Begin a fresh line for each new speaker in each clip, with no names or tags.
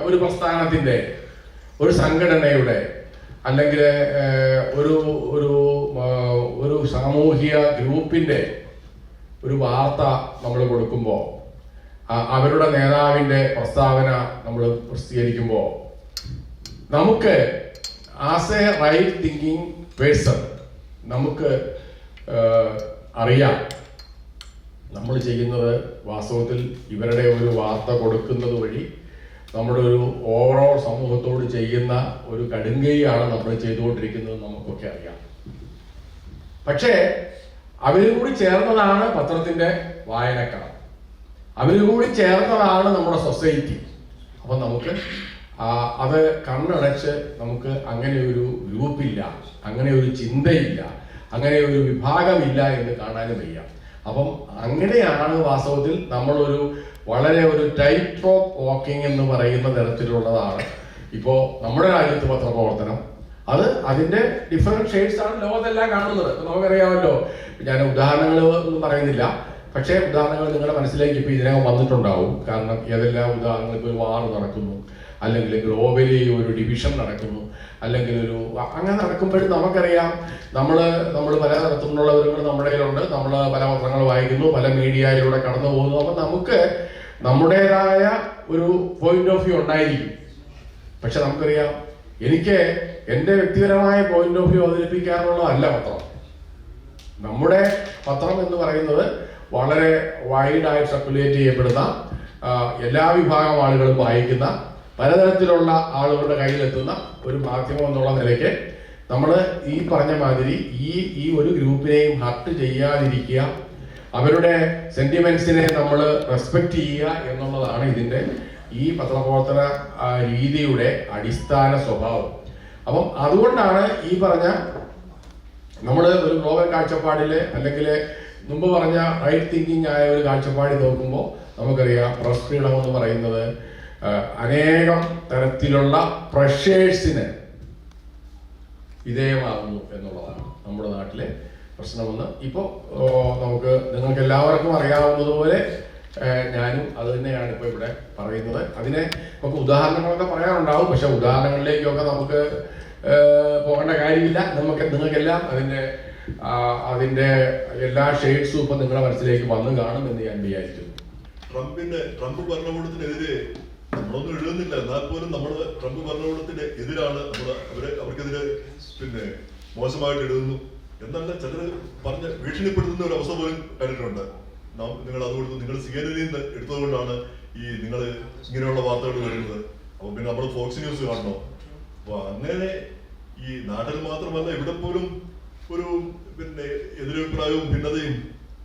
ഒരു പ്രസ്ഥാനത്തിൻ്റെ, ഒരു സംഘടനയുടെ, അല്ലെങ്കിൽ ഒരു ഒരു ഒരു സാമൂഹിക ഗ്രൂപ്പിൻ്റെ ഒരു വാർത്ത നമ്മൾ കൊടുക്കുമ്പോൾ, അവരുടെ നേതാവിൻ്റെ പ്രസ്താവന നമ്മൾ പ്രസിദ്ധീകരിക്കുമ്പോൾ, നമുക്ക് as a right thinking person നമുക്ക് അറിയാം നമ്മൾ ചെയ്യുന്നത് വാസ്തവത്തിൽ ഇവരുടെ ഒരു വാർത്ത കൊടുക്കുന്നത് വഴി നമ്മുടെ ഒരു ഓവറോൾ സമൂഹത്തോട് ചെയ്യുന്ന ഒരു കടുങ്കൈയാണ് നമ്മൾ ചെയ്തുകൊണ്ടിരിക്കുന്നത് നമുക്കൊക്കെ അറിയാം. പക്ഷേ അവരും കൂടി ചേർന്നതാണ് പത്രത്തിൻ്റെ വായനക്കാർ, അവരും കൂടി ചേർന്നതാണ് നമ്മുടെ സൊസൈറ്റി. അപ്പം നമുക്ക് അത് കണ്ണടച്ച് നമുക്ക് അങ്ങനെ ഒരു ഗ്രൂപ്പില്ല, അങ്ങനെ ഒരു ചിന്തയില്ല, അങ്ങനെ ഒരു വിഭാഗമില്ല എന്ന് കാണാനും വയ്യ. അപ്പം അങ്ങനെയാണ് വാസ്തവത്തിൽ നമ്മളൊരു വളരെ ഒരു ടൈറ്റ് റോപ്പ് വാക്കിംഗ് എന്ന് പറയുന്ന തരത്തിലുള്ളതാണ് ഇപ്പോൾ നമ്മുടെ രാജ്യത്ത് പത്രപ്രവർത്തനം. അത് അതിൻ്റെ ഡിഫറെൻറ്റ് ഷെയ്ഡ്സ് ആണ് ലോകത്തെല്ലാം കാണുന്നത്. നമുക്കറിയാമല്ലോ, ഞാൻ ഉദാഹരണങ്ങൾ ഒന്നും പറയുന്നില്ല, പക്ഷേ ഉദാഹരണങ്ങൾ നിങ്ങളുടെ മനസ്സിലേക്ക് ഇപ്പോൾ ഇതിനകം വന്നിട്ടുണ്ടാവും. കാരണം ഏതെല്ലാം ഉദാഹരണങ്ങൾ, ഇപ്പോൾ ഒരു വാർ നടക്കുന്നു, അല്ലെങ്കിൽ ഗ്ലോബലി ഒരു ഡിവിഷൻ നടക്കുന്നു, അല്ലെങ്കിൽ ഒരു അങ്ങനെ നടക്കുമ്പോഴും നമുക്കറിയാം നമ്മൾ പല തരത്തിലുള്ള വിവരങ്ങൾ നമ്മുടെ കയ്യിലുണ്ട്, നമ്മൾ പല പത്രങ്ങൾ വായിക്കുന്നു, പല മീഡിയയിലൂടെ കടന്നു പോകുന്നു. അപ്പം നമുക്ക് നമ്മുടേതായ ഒരു പോയിന്റ് ഓഫ് വ്യൂ ഉണ്ടായിരിക്കും. പക്ഷെ നമുക്കറിയാം, എനിക്ക് എൻ്റെ വ്യക്തിപരമായ പോയിന്റ് ഓഫ് വ്യൂ അവതരിപ്പിക്കാനുള്ളതല്ല പത്രം. നമ്മുടെ പത്രം എന്ന് പറയുന്നത് വളരെ വൈഡായി സർക്കുലേറ്റ് ചെയ്യപ്പെടുന്ന, എല്ലാ വിഭാഗം ആളുകളും വായിക്കുന്ന, പലതരത്തിലുള്ള ആളുകളുടെ കയ്യിലെത്തുന്ന ഒരു മാധ്യമം എന്നുള്ള നിലയ്ക്ക് നമ്മൾ ഈ പറഞ്ഞ മാതിരി ഈ ഒരു ഗ്രൂപ്പിനെയും ഹർട്ട് ചെയ്യാതിരിക്കുക, അവരുടെ സെന്റിമെന്റ്സിനെ നമ്മൾ റെസ്പെക്ട് ചെയ്യുക എന്നുള്ളതാണ് ഇതിൻ്റെ ഈ പത്രപ്രവർത്തന രീതിയുടെ അടിസ്ഥാന സ്വഭാവം. അപ്പം അതുകൊണ്ടാണ് ഈ പറഞ്ഞ നമ്മൾ ഒരു ഗ്ലോബൽ കാഴ്ചപ്പാടിൽ, അല്ലെങ്കിൽ മുമ്പ് പറഞ്ഞ റൈറ്റ് തിങ്കിങ് ആയ ഒരു കാഴ്ചപ്പാടിൽ നോക്കുമ്പോൾ നമുക്കറിയാം പ്രസ് ഫ്രീഡം എന്ന് പറയുന്നത് അനേകം തരത്തിലുള്ള പ്രഷേഴ്സിന് വിധേയമാകുന്നു എന്നുള്ളതാണ് നമ്മുടെ നാട്ടിലെ പ്രശ്നമെന്ന് ഇപ്പോൾ നിങ്ങൾക്ക് എല്ലാവർക്കും അറിയാവുന്നതുപോലെ ഞാനും അത് തന്നെയാണ് ഇപ്പോൾ ഇവിടെ പറയുന്നത്. അതിനെ നമുക്ക് ഉദാഹരണങ്ങളൊക്കെ പറയാനുണ്ടാവും, പക്ഷെ ഉദാഹരണങ്ങളിലേക്കൊക്കെ നമുക്ക് പോകേണ്ട കാര്യമില്ല. നിങ്ങൾക്കെല്ലാം അതിൻ്റെ എല്ലാ ഷെയ്ഡ്സും ഇപ്പം നിങ്ങളുടെ മനസ്സിലേക്ക് വന്നു കാണുമെന്ന് ഞാൻ വിചാരിച്ചു.
ട്രംപ് ഭരണകൂടത്തിനെതിരെ നമ്മളൊന്നും എഴുതുന്നില്ല, എന്നാൽ പോലും നമ്മൾ ട്രംപ് ഭരണകൂടത്തിന് എതിരാണ്, അവർക്കെതിരെ മോശമായിട്ട് എഴുതുന്നു എന്നല്ല ചിലർ പറഞ്ഞ് ഭീഷണിപ്പെടുത്തുന്ന ഒരു അവസ്ഥ പോലും കണ്ടിട്ടുണ്ട്. നിങ്ങൾ അതുകൊണ്ട് നിങ്ങൾ CNN നിന്ന് എടുത്തതുകൊണ്ടാണ് നിങ്ങൾ ഇങ്ങനെയുള്ള വാർത്തകൾ വരുന്നത്. അപ്പൊ പിന്നെ നമ്മൾ ഫോക്സ് ന്യൂസ് കാണണം. അപ്പൊ അങ്ങനെ ഈ നാട്ടിൽ മാത്രമല്ല ഇവിടെ പോലും ഒരു എതിരഭിപ്രായവും ഭിന്നതയും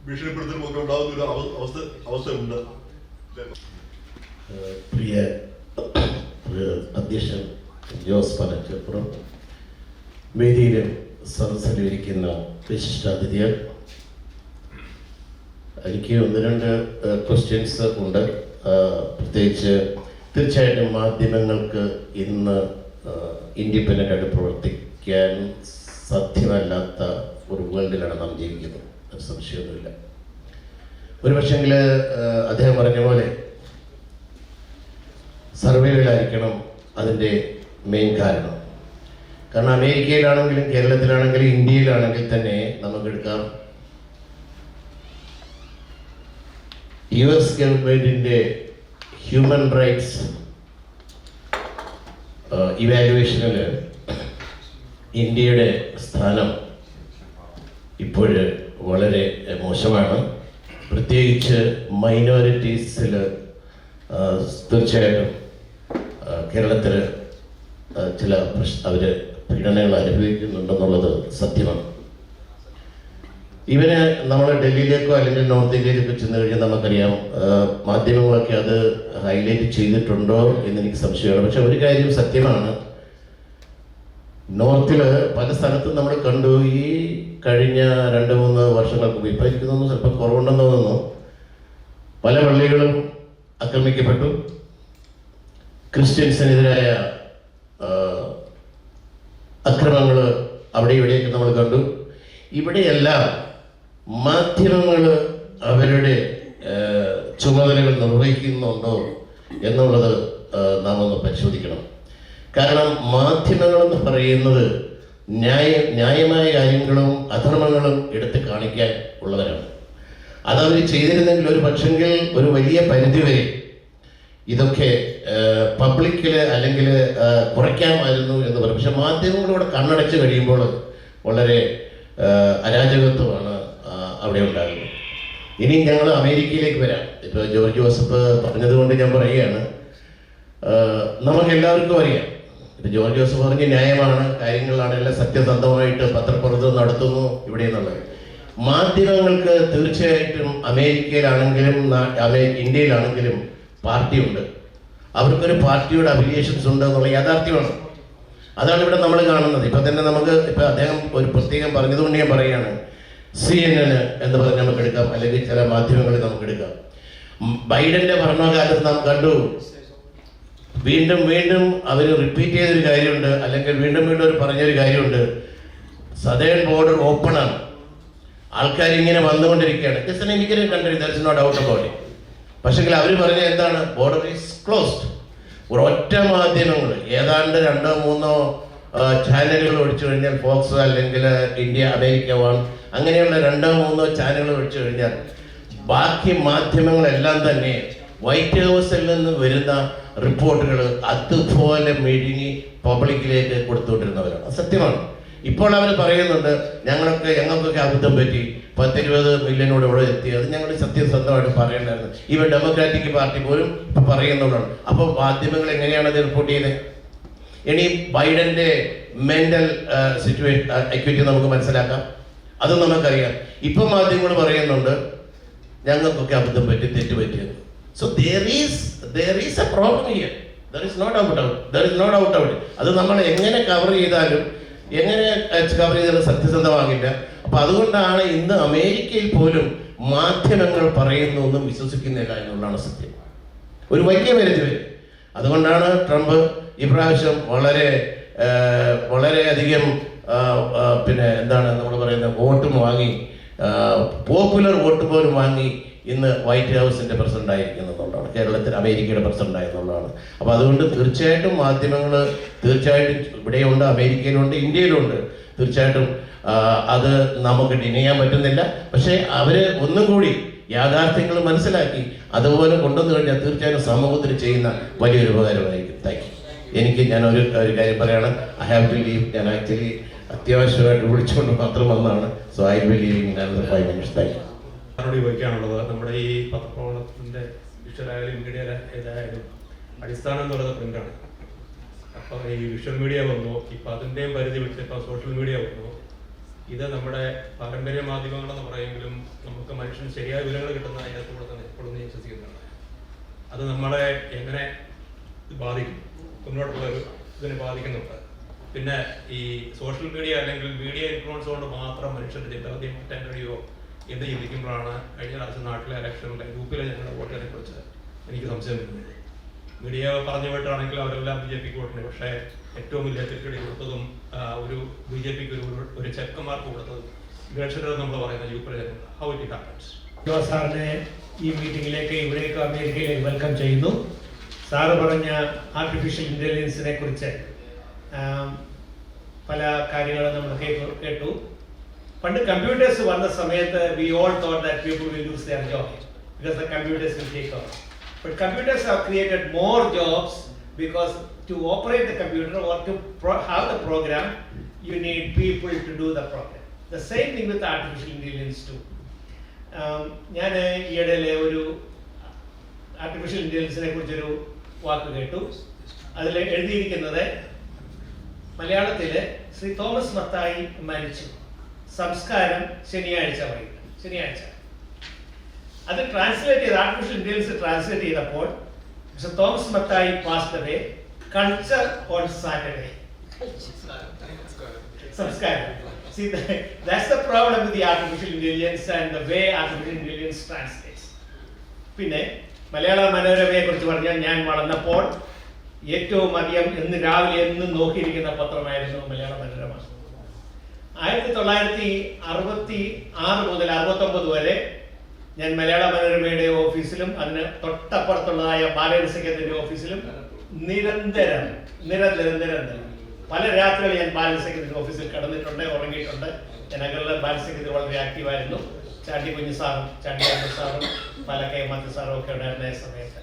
ഭീഷണിപ്പെടുത്തലും ഒക്കെ ഉണ്ടാകുന്ന ഒരു അവസ്ഥയുണ്ട്.
പ്രിയ അധ്യക്ഷൻ ജോസ് പനച്ചപ്പുറം, വേദിയിലും സദസ്സിലിരിക്കുന്ന വിശിഷ്ടാതിഥികൾ, എനിക്ക് ഒന്ന് രണ്ട് ക്വസ്റ്റ്യൻസ് ഉണ്ട്. പ്രത്യേകിച്ച് തീർച്ചയായിട്ടും മാധ്യമങ്ങൾക്ക് ഇന്ന് ഇൻഡിപെൻഡൻ്റ് ആയിട്ട് പ്രവർത്തിക്കാൻ സാധ്യമല്ലാത്ത ഒരു വേൾഡിലാണ് നാം ജീവിക്കുന്നത്, അത് സംശയമൊന്നുമില്ല. ഒരു പക്ഷെങ്കിൽ അദ്ദേഹം പറഞ്ഞ പോലെ സർവൈവലായിരിക്കണം അതിൻ്റെ മെയിൻ കാരണം. കാരണം അമേരിക്കയിലാണെങ്കിലും കേരളത്തിലാണെങ്കിലും ഇന്ത്യയിലാണെങ്കിൽ തന്നെ നമുക്കെടുക്കാം, US ഗവൺമെൻറ്റിൻ്റെ ഹ്യൂമൻ റൈറ്റ്സ് ഇവാലുവേഷനിൽ ഇന്ത്യയുടെ സ്ഥാനം ഇപ്പോൾ വളരെ മോശമാണ്. പ്രത്യേകിച്ച് മൈനോറിറ്റീസിൽ തീർച്ചയായിട്ടും കേരളത്തിൽ ചില അവർ പീഡനങ്ങൾ അനുഭവിക്കുന്നുണ്ടെന്നുള്ളത് സത്യമാണ്. ഇവന് നമ്മൾ ഡൽഹിയിലേക്കോ അല്ലെങ്കിൽ നോർത്ത് ഇന്ത്യയിലേക്കോ ചെന്ന് കഴിഞ്ഞാൽ നമുക്കറിയാം, മാധ്യമങ്ങളൊക്കെ അത് ഹൈലൈറ്റ് ചെയ്തിട്ടുണ്ടോ എന്നെനിക്ക് സംശയമാണ്. പക്ഷെ ഒരു കാര്യം സത്യമാണ്, നോർത്തിൽ പല സ്ഥലത്തും നമ്മൾ കണ്ടു, ഈ കഴിഞ്ഞ 2-3 വർഷങ്ങൾക്ക് മുമ്പ്, ഇപ്പം എനിക്ക് തോന്നുന്നു ചിലപ്പോൾ കുറവുണ്ടെന്ന് തോന്നുന്നു, പല പള്ളികളും ആക്രമിക്കപ്പെട്ടു, ക്രിസ്ത്യൻസിനെതിരായ അക്രമങ്ങൾ അവിടെ ഇവിടെയൊക്കെ നമ്മൾ കണ്ടു. ഇവിടെയെല്ലാം മാധ്യമങ്ങൾ അവരുടെ ചുമതലകൾ നിർവഹിക്കുന്നുണ്ടോ എന്നുള്ളത് നാം ഒന്ന് പരിശോധിക്കണം. കാരണം മാധ്യമങ്ങളെന്ന് പറയുന്നത് ന്യായമായ കാര്യങ്ങളും അധർമ്മങ്ങളും എടുത്ത് കാണിക്കാൻ ഉള്ളവരാണ്. അതവർ ചെയ്തിരുന്നെങ്കിൽ ഒരു പക്ഷെങ്കിൽ ഒരു വലിയ പരിധിവരെ ഇതൊക്കെ പബ്ലിക്കിൽ അല്ലെങ്കിൽ കുറയ്ക്കാമായിരുന്നു എന്ന് പറയും. പക്ഷെ മാധ്യമങ്ങളോട് കണ്ണടച്ച് കഴിയുമ്പോൾ വളരെ അരാജകത്വമാണ് അവിടെ ഉണ്ടാകുന്നത്. ഇനി ഞങ്ങൾ അമേരിക്കയിലേക്ക് വരാം. ഇപ്പോൾ ജോർജ് ജോസഫ് പറഞ്ഞതുകൊണ്ട് ഞാൻ പറയുകയാണ്, നമുക്കെല്ലാവർക്കും അറിയാം, ഇപ്പോൾ ജോർജ് ജോസഫ് പറഞ്ഞ ന്യായമാണ്, കാര്യങ്ങളാണ് എല്ലാം സത്യസന്ധമായിട്ട് പത്രപ്രവർത്തനം നടത്തുന്നു ഇവിടെ എന്നുള്ളത്. മാധ്യമങ്ങൾക്ക് തീർച്ചയായിട്ടും അമേരിക്കയിലാണെങ്കിലും ഇന്ത്യയിലാണെങ്കിലും പാർട്ടിയുണ്ട്. അവർക്കൊരു പാർട്ടിയുടെ അഫിലിയേഷൻസ് ഉണ്ട് എന്നുള്ള യാഥാർത്ഥ്യമാണ്. അതാണ് ഇവിടെ നമ്മൾ കാണുന്നത്. ഇപ്പം തന്നെ നമുക്ക് ഇപ്പം അദ്ദേഹം ഒരു പ്രത്യേകം പറഞ്ഞതുകൊണ്ട് ഞാൻ പറയുകയാണ്, CNN എന്ന് പറഞ്ഞ് നമുക്ക് എടുക്കാം, അല്ലെങ്കിൽ ചില മാധ്യമങ്ങളിൽ നമുക്ക് എടുക്കാം. ബൈഡന്റെ ഭരണകാലത്ത് നാം കണ്ടു, വീണ്ടും വീണ്ടും അവർ റിപ്പീറ്റ് ചെയ്തൊരു കാര്യമുണ്ട്, അല്ലെങ്കിൽ വീണ്ടും വീണ്ടും അവർ പറഞ്ഞൊരു കാര്യമുണ്ട്, സദേൺ ബോർഡർ ഓപ്പൺ ആണ്, ആൾക്കാർ ഇങ്ങനെ വന്നുകൊണ്ടിരിക്കുകയാണ്. Just an immigrate country, there is no doubt about it. പക്ഷേ അവർ പറഞ്ഞ എന്താണ്, ബോർഡർ ഈസ് ക്ലോസ്ഡ്. ഒരൊറ്റ മാധ്യമങ്ങൾ ഏതാണ്ട് 2-3 ചാനലുകൾ ഒഴിച്ചു കഴിഞ്ഞാൽ, ഫോക്സ് അല്ലെങ്കിൽ ഇന്ത്യ അമേരിക്ക വൺ, അങ്ങനെയുള്ള 2-3 ചാനലുകൾ ഒഴിച്ചു കഴിഞ്ഞാൽ ബാക്കി മാധ്യമങ്ങളെല്ലാം തന്നെ വൈറ്റ് ഹൗസിൽ നിന്ന് വരുന്ന റിപ്പോർട്ടുകൾ അതുപോലെ മെഴുകി പബ്ലിക്കിലേക്ക് കൊടുത്തുകൊണ്ടിരുന്നവരാണ്. അത് സത്യമാണ്. ഇപ്പോൾ അവർ പറയുന്നുണ്ട്, ഞങ്ങൾക്കൊക്കെ അബദ്ധം പറ്റി, 10-20 മില്യനോട് ഇവിടെ എത്തി, അത് ഞങ്ങൾ സത്യസന്ധമായിട്ട് പറയേണ്ടായിരുന്നു. ഈവൻ ഡെമോക്രാറ്റിക് പാർട്ടി പോലും ഇപ്പം പറയുന്നതാണ്. അപ്പോൾ മാധ്യമങ്ങൾ എങ്ങനെയാണ് അത് റിപ്പോർട്ട് ചെയ്യുന്നത്? ഇനി ബൈഡന്റെ മെന്റൽ സിറ്റുവേഷൻ എക്വിറ്റി നമുക്ക് മനസ്സിലാക്കാം, അത് നമുക്കറിയാം. ഇപ്പം മാധ്യമങ്ങൾ പറയുന്നുണ്ട് ഞങ്ങൾക്കൊക്കെ അബദ്ധം പറ്റി, തെറ്റ് പറ്റിയത്. So there is a problem here. There is no doubt about it. അത് നമ്മൾ എങ്ങനെ കവർ ചെയ്താലും സത്യസന്ധമാകില്ല. അപ്പൊ അതുകൊണ്ടാണ് ഇന്ന് അമേരിക്കയിൽ പോലും മാധ്യമങ്ങൾ പറയുന്നൊന്നും വിശ്വസിക്കുന്നില്ല എന്നുള്ളതാണ് സത്യം, ഒരു വലിയ പരിധി വരെ. അതുകൊണ്ടാണ് ട്രംപ് ഇപ്രാവശ്യം വളരെയധികം പിന്നെ എന്താണ് നമ്മൾ പറയുന്നത്, വോട്ടും വാങ്ങി, പോപ്പുലർ വോട്ട് പോലും വാങ്ങി ഇന്ന് വൈറ്റ് ഹൗസിന്റെ പ്രസിഡന്റ് ആയിരിക്കുന്നുള്ളതാണ്, കേരളത്തിൽ അമേരിക്കയുടെ പ്രസിഡന്റ് ആയെന്നുള്ളതാണ്. അപ്പോൾ അതുകൊണ്ട് തീർച്ചയായിട്ടും മാധ്യമങ്ങൾ തീർച്ചയായിട്ടും ഇവിടെയുണ്ട്, അമേരിക്കയിലുണ്ട്, ഇന്ത്യയിലുണ്ട്. തീർച്ചയായിട്ടും അത് നമുക്ക് ഡിനൈ ചെയ്യാൻ പറ്റുന്നില്ല. പക്ഷേ അവര് ഒന്നും കൂടി യാഥാർത്ഥ്യങ്ങൾ മനസ്സിലാക്കി അതുപോലെ കൊണ്ടുവന്നു കഴിഞ്ഞാൽ തീർച്ചയായും സമൂഹത്തിന് ചെയ്യുന്ന വലിയൊരു ഉപകാരമായിരിക്കും. Thank you. ഞാൻ ഒരു കാര്യം പറയാണ്, ഐ ഹാവ് ടു ലീവ്. ഞാൻ ആക്ച്വലി അത്യാവശ്യമായിട്ട് വിളിച്ചുകൊണ്ട് മാത്രം വന്നതാണ്. So I will leave in another 5 minutes. Thank you.
ചോദിക്കാനുള്ളത്, നമ്മുടെ ഈ പത്രപ്രവർത്തനത്തിന്റെ വിഷ്വലായാലും മീഡിയ ഏതായാലും അടിസ്ഥാനം എന്ന് പറയുന്നത് പ്രിന്റാണ്. അപ്പോൾ ഈ വിഷ്വൽ മീഡിയ വന്നു, ഇപ്പം അതിൻ്റെയും പരിധി വിട്ട് ഇപ്പം സോഷ്യൽ മീഡിയ വന്നു. ഇത് നമ്മുടെ പാരമ്പര്യ മാധ്യമങ്ങളെന്ന് പറയുമെങ്കിലും നമുക്ക് മനുഷ്യന് ശരിയായ വിവരങ്ങൾ കിട്ടുന്ന അതിനകത്ത് കൂടെ തന്നെ എപ്പോഴും വിശ്വസിക്കുന്നതാണ്. അത് നമ്മളെ എങ്ങനെ ബാധിക്കും, മുന്നോട്ടുള്ള ഒരു ഇതിനെ ബാധിക്കുന്നുണ്ട്. പിന്നെ ഈ സോഷ്യൽ മീഡിയ അല്ലെങ്കിൽ മീഡിയ ഇൻഫ്ലുവൻസ് കൊണ്ട് മാത്രം മനുഷ്യരുടെ ചിന്താഗതി മാറ്റാൻ കഴിയുമോ എന്ന് ചിന്തിക്കുമ്പോഴാണ് കഴിഞ്ഞ പ്രാവശ്യം നാട്ടിലെ ഇലക്ഷനിലെ ഗ്രൂപ്പിലെ ഞങ്ങളുടെ വോട്ടുകളെ കുറിച്ച് എനിക്ക് സംശയം വരുന്നത്. മീഡിയ പറഞ്ഞു പോയിട്ടാണെങ്കിൽ അവരെല്ലാം BJP വോട്ടിന്, പക്ഷേ ഏറ്റവും വലിയ തിരിച്ചടി കൊടുത്തതും ഒരു BJPക്ക് ഒരു ചെക്ക് മാർക്ക് കൊടുത്തതും ഇലക്ഷനിൽ നമ്മൾ പറയുന്ന ഗ്രൂപ്പിലെ ജനങ്ങൾ. How it happens.
സാറിനെ ഈ മീറ്റിംഗിലേക്ക് ഇവിടേക്ക് അമേരിക്കയിലേക്ക് വെൽക്കം ചെയ്യുന്നു. സാറ് പറഞ്ഞ ആർട്ടിഫിഷ്യൽ ഇന്റലിജൻസിനെ കുറിച്ച് പല കാര്യങ്ങളും നമ്മൾ കേട്ടു. പണ്ട് കമ്പ്യൂട്ടേഴ്സ് വന്ന സമയത്ത് we all thought that people will lose their job because the computers will take over. But computers have created more jobs because to operate the computer or to have the program, you need people to do the program. The same thing with artificial intelligence too. ഞാൻ ഈയിടയിലെ ഒരു artificial ഇന്റലിജൻസിനെ കുറിച്ചൊരു വാക്ക് കേട്ടു. അതിൽ എഴുതിയിരിക്കുന്നത് മലയാളത്തിൽ Shri Thomas Mathai മരിച്ചു, സംസ്കാരം ശനിയാഴ്ച. അത് ട്രാൻസ്ലേറ്റ് ചെയ്ത് ആർട്ടിഫിഷ്യൽ ഇന്റലിജൻസ് ട്രാൻസ്ലേറ്റ് ചെയ്തപ്പോൾ mister Thomas Mathai passed away, culture on Saturday. സംസ്കാരം. See, that's the problem with the artificial intelligence and the way artificial intelligence translates. പിന്നെ മലയാള മനോരമയെ കുറിച്ച് പറഞ്ഞാൽ, ഞാൻ വളർന്നപ്പോൾ ഏറ്റവും അധികം രാവിലെ എന്നും നോക്കിയിരിക്കുന്ന പത്രമായിരുന്നു മലയാള മനോരമ. 1966 മുതൽ 69 വരെ ഞാൻ മലയാള മനോരമയുടെ ഓഫീസിലും അതിന് തൊട്ടപ്പുറത്തുള്ളതായ ബാലരസ കേന്ദ്രത്തിന്റെ ഓഫീസിലും നിരന്തരം പല രാത്രികൾ ഞാൻ ബാലൻസ് സെക്രട്ടറി ഓഫീസിൽ കിടന്നിട്ടുണ്ട്, ഉറങ്ങിയിട്ടുണ്ട്. ഞാൻ അകലെ ബാലൻസ് സെക്രട്ടറി വളരെ ആക്റ്റീവായിരുന്നു. ചാണ്ടി കുഞ്ഞു സാറും ചാണ്ടി അമ്മ സാറും പാലക്കയ മാത്യു സാറും ഒക്കെ ഉണ്ടായിരുന്ന സമയത്ത്.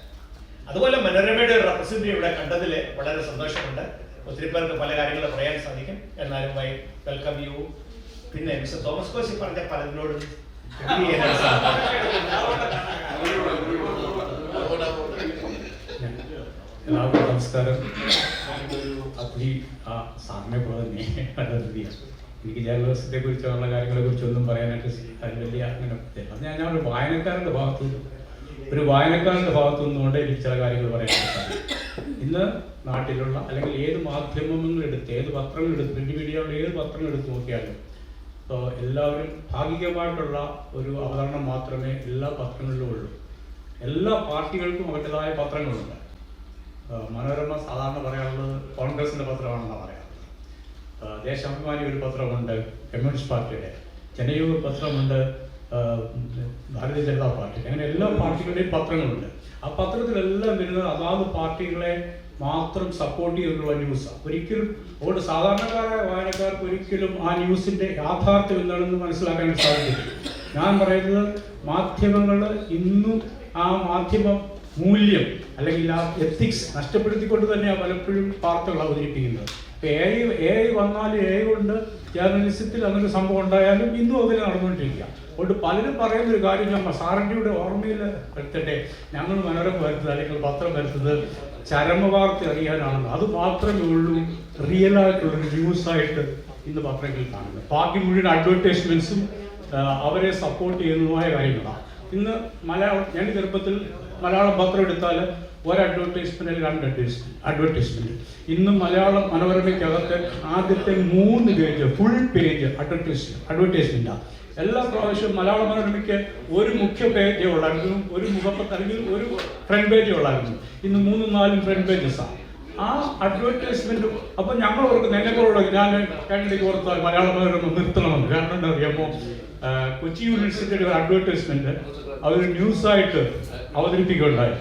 അതുപോലെ മനോരമയുടെ ഒരു റെപ്രസെന്റേറ്റീവ് ഇവിടെ കണ്ടതിൽ വളരെ സന്തോഷമുണ്ട്. ഒത്തിരി പേർക്ക് പല കാര്യങ്ങൾ പറയാൻ സാധിക്കും. എന്നാലും വെൽക്കം യു. പിന്നെ മിസ്റ്റർ തോമസ് കോശി പറഞ്ഞ പലതിനോടും
എല്ലാവർക്കും നമസ്കാരം. അഗ്നി ആ സാറിനെ പോലെ തന്നെ എനിക്ക് ജേർണലിസത്തെ കുറിച്ചുള്ള കാര്യങ്ങളെ കുറിച്ചൊന്നും പറയാനായിട്ട് അതിന് വലിയ അങ്ങനെ ഞാനൊരു വായനക്കാരൻ്റെ ഭാഗത്തു നിന്നുകൊണ്ട് എനിക്ക് ചില കാര്യങ്ങൾ പറയാനായിട്ട് സാധിക്കും. ഇന്ന് നാട്ടിലുള്ള അല്ലെങ്കിൽ ഏത് മാധ്യമങ്ങളെടുത്ത്, ഏത് പത്രങ്ങളെടുത്ത്, പ്രിന്റ് മീഡിയയുടെ ഏത് പത്രങ്ങളെടുത്ത് നോക്കിയാലും എല്ലാവരും ഭാഗികമായിട്ടുള്ള ഒരു അവതരണം മാത്രമേ എല്ലാ പത്രങ്ങളിലും ഉള്ളൂ. എല്ലാ പാർട്ടികൾക്കും അവരുടേതായ പത്രങ്ങളുണ്ട്. മനോരമ സാധാരണ പറയാറുള്ളത് കോൺഗ്രസിൻ്റെ പത്രമാണെന്നാണ് പറയാറുള്ളത്. ദേശാഭിമാനി ഒരു പത്രമുണ്ട് കമ്മ്യൂണിസ്റ്റ് പാർട്ടിയുടെ, ജനയുഗ പത്രമുണ്ട് ഭാരതീയ ജനതാ പാർട്ടി. അങ്ങനെ എല്ലാ പാർട്ടികളുടെയും പത്രങ്ങളുണ്ട്. ആ പത്രത്തിലെല്ലാം വരുന്നത് അതാത് പാർട്ടികളെ മാത്രം സപ്പോർട്ട് ചെയ്തിട്ടുള്ള ന്യൂസാണ്. ഒരിക്കലും അതുകൊണ്ട് സാധാരണക്കാരായ വായനക്കാർക്ക് ഒരിക്കലും ആ ന്യൂസിൻ്റെ യാഥാർത്ഥ്യം എന്താണെന്ന് മനസ്സിലാക്കാൻ സാധിക്കില്ല. ഞാൻ പറയുന്നത് മാധ്യമങ്ങൾ ഇന്നും ആ മാധ്യമ മൂല്യം അല്ലെങ്കിൽ ആ എത്തിക്സ് നഷ്ടപ്പെടുത്തിക്കൊണ്ട് തന്നെയാണ് പലപ്പോഴും വാർത്തകൾ അവതരിപ്പിക്കുന്നത്. ഇപ്പോൾ എ ഐ വന്നാലും എ ഐ കൊണ്ട് ജേർണലിസത്തിൽ അങ്ങനൊരു സംഭവം ഉണ്ടായാലും ഇന്നും അതിൽ നടന്നുകൊണ്ടിരിക്കുക. അതുകൊണ്ട് പലരും പറയുന്നൊരു കാര്യം ഞാൻ സാറിൻ്റെ ഓർമ്മയിൽ വരുത്തട്ടെ, ഞങ്ങൾ മനോരമ വരുത്തുന്നത് അല്ലെങ്കിൽ പത്രം വരുത്തുന്നത് ചരമവാർത്ത അറിയാനാണെന്ന്. അത് മാത്രമേ ഉള്ളൂ റിയലായിട്ടുള്ളൊരു ന്യൂസായിട്ട് ഇന്ന് പത്രങ്ങളിൽ കാണുന്നത്. ബാക്കി മുഴുവൻ അഡ്വർടൈസ്മെൻറ്റ്സും അവരെ സപ്പോർട്ട് ചെയ്യുന്നതുമായ കാര്യങ്ങളാണ്. ഇന്ന് ഞാൻ ചെറുപ്പത്തിൽ മലയാളം പത്രം എടുത്താൽ ഒരു അഡ്വർടൈസ്മെന്റ് അല്ലെങ്കിൽ 2 അഡ്വർടൈസ്മെന്റ്. ഇന്നും മലയാളം മനോരമയ്ക്കകത്ത് ആദ്യത്തെ 3 പേജ് ഫുൾ പേജ് അഡ്വർടൈസ്മെന്റാണ്. എല്ലാ പ്രാവശ്യവും മലയാള മനോരമയ്ക്ക് ഒരു മുഖ്യ പേജേ ഉള്ളായിരുന്നു, ഒരു മുഖപ്പത്ത് അല്ലെങ്കിൽ ഒരു ഫ്രണ്ട് പേജേ ഉള്ളായിരുന്നു. ഇന്ന് 3-4 ഫ്രണ്ട് പേജസാണ്. ആ അഡ്വർടൈസ്മെന്റ് അപ്പം ഞങ്ങൾ ഓർക്കും ഞങ്ങളോട് ഞാൻ രണ്ടിലേക്ക് ഓർത്താൽ മലയാള മനോരമ നിർത്തണമെന്ന്. കാരണം എന്താ അറിയാമോ, കൊച്ചി യൂണിവേഴ്സിറ്റിയുടെ ഒരു അഡ്വർടൈസ്മെന്റ് അവർ ന്യൂസായിട്ട് അവതരിപ്പിക്കുകയുണ്ടായി.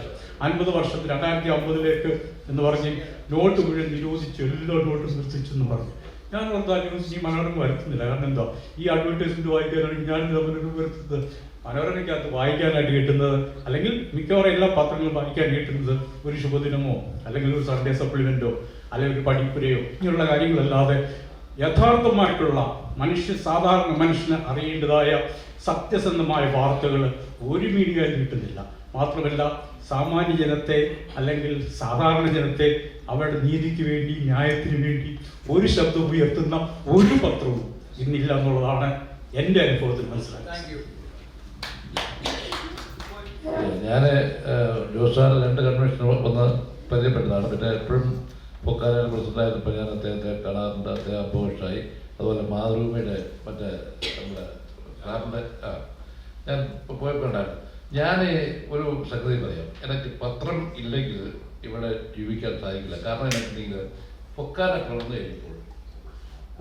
50 വർഷത്തിൽ 2050 എന്ന് പറഞ്ഞ് നോട്ട് മുഴുവൻ നിരോധിച്ചു, എല്ലാ നോട്ടും നിർത്തിച്ചെന്ന് പറഞ്ഞു. ഞാൻ ഓർത്താ ന്യൂസ് ഈ മനോരമ വരുത്തുന്നില്ല. കാരണം എന്താ, ഈ അഡ്വർടൈസ്മെന്റ് വായിക്കാനാണെങ്കിൽ ഞാൻ മനോരമ വരുത്തുന്നത്. മനോരമയ്ക്കകത്ത് വായിക്കാനായിട്ട് കിട്ടുന്നത് അല്ലെങ്കിൽ മിക്കവാറും എല്ലാ പത്രങ്ങളും വായിക്കാൻ കിട്ടുന്നത് ഒരു ശുഭദിനമോ അല്ലെങ്കിൽ ഒരു സൺഡേ സപ്ലിമെന്റോ അല്ലെങ്കിൽ ഒരു പഠിപ്പുരയോ ഇങ്ങനെയുള്ള കാര്യങ്ങളല്ലാതെ യഥാർത്ഥമായിട്ടുള്ള സാധാരണ മനുഷ്യന് അറിയേണ്ടതായ സത്യസന്ധമായ വാർത്തകൾ ഒരു മീഡിയയിലും കിട്ടുന്നില്ല. മാത്രമല്ല സാമാന്യ ജനത്തെ അല്ലെങ്കിൽ സാധാരണ ജനത്തെ അവരുടെ നീതിക്ക് വേണ്ടി, ന്യായത്തിന് വേണ്ടി ഒരു ശബ്ദം ഉയർത്തുന്ന ഒരു പത്രവും ഇന്നില്ല എന്നുള്ളതാണ് എൻ്റെ അനുഭവത്തിൽ മനസ്സിലാക്കുന്നത്.
ഞാൻ ജോസാർ 2 കൺവെൻഷൻ വന്ന് പരിചയപ്പെട്ടതാണ്. പിന്നെ എപ്പോഴും പൊക്കാര പ്രസിഡന്റായിരുന്നപ്പോൾ ഞാൻ അദ്ദേഹത്തെ കാണാറുണ്ട്. അദ്ദേഹം 50 വർഷമായി. അതുപോലെ മാതൃഭൂമിയുടെ മറ്റേ നമ്മുടെ സാറിൻ്റെ ഞാൻ പോയപ്പോണ്ടായിരുന്നു. ഞാൻ ഒരു സംഗതി പറയാം, എനിക്ക് പത്രം ഇല്ലെങ്കിൽ ഇവിടെ ജീവിക്കാൻ സാധിക്കില്ല. കാരണം എനിക്കുണ്ടെങ്കിൽ പൊക്കാനെ വളർന്നു കഴിഞ്ഞപ്പോൾ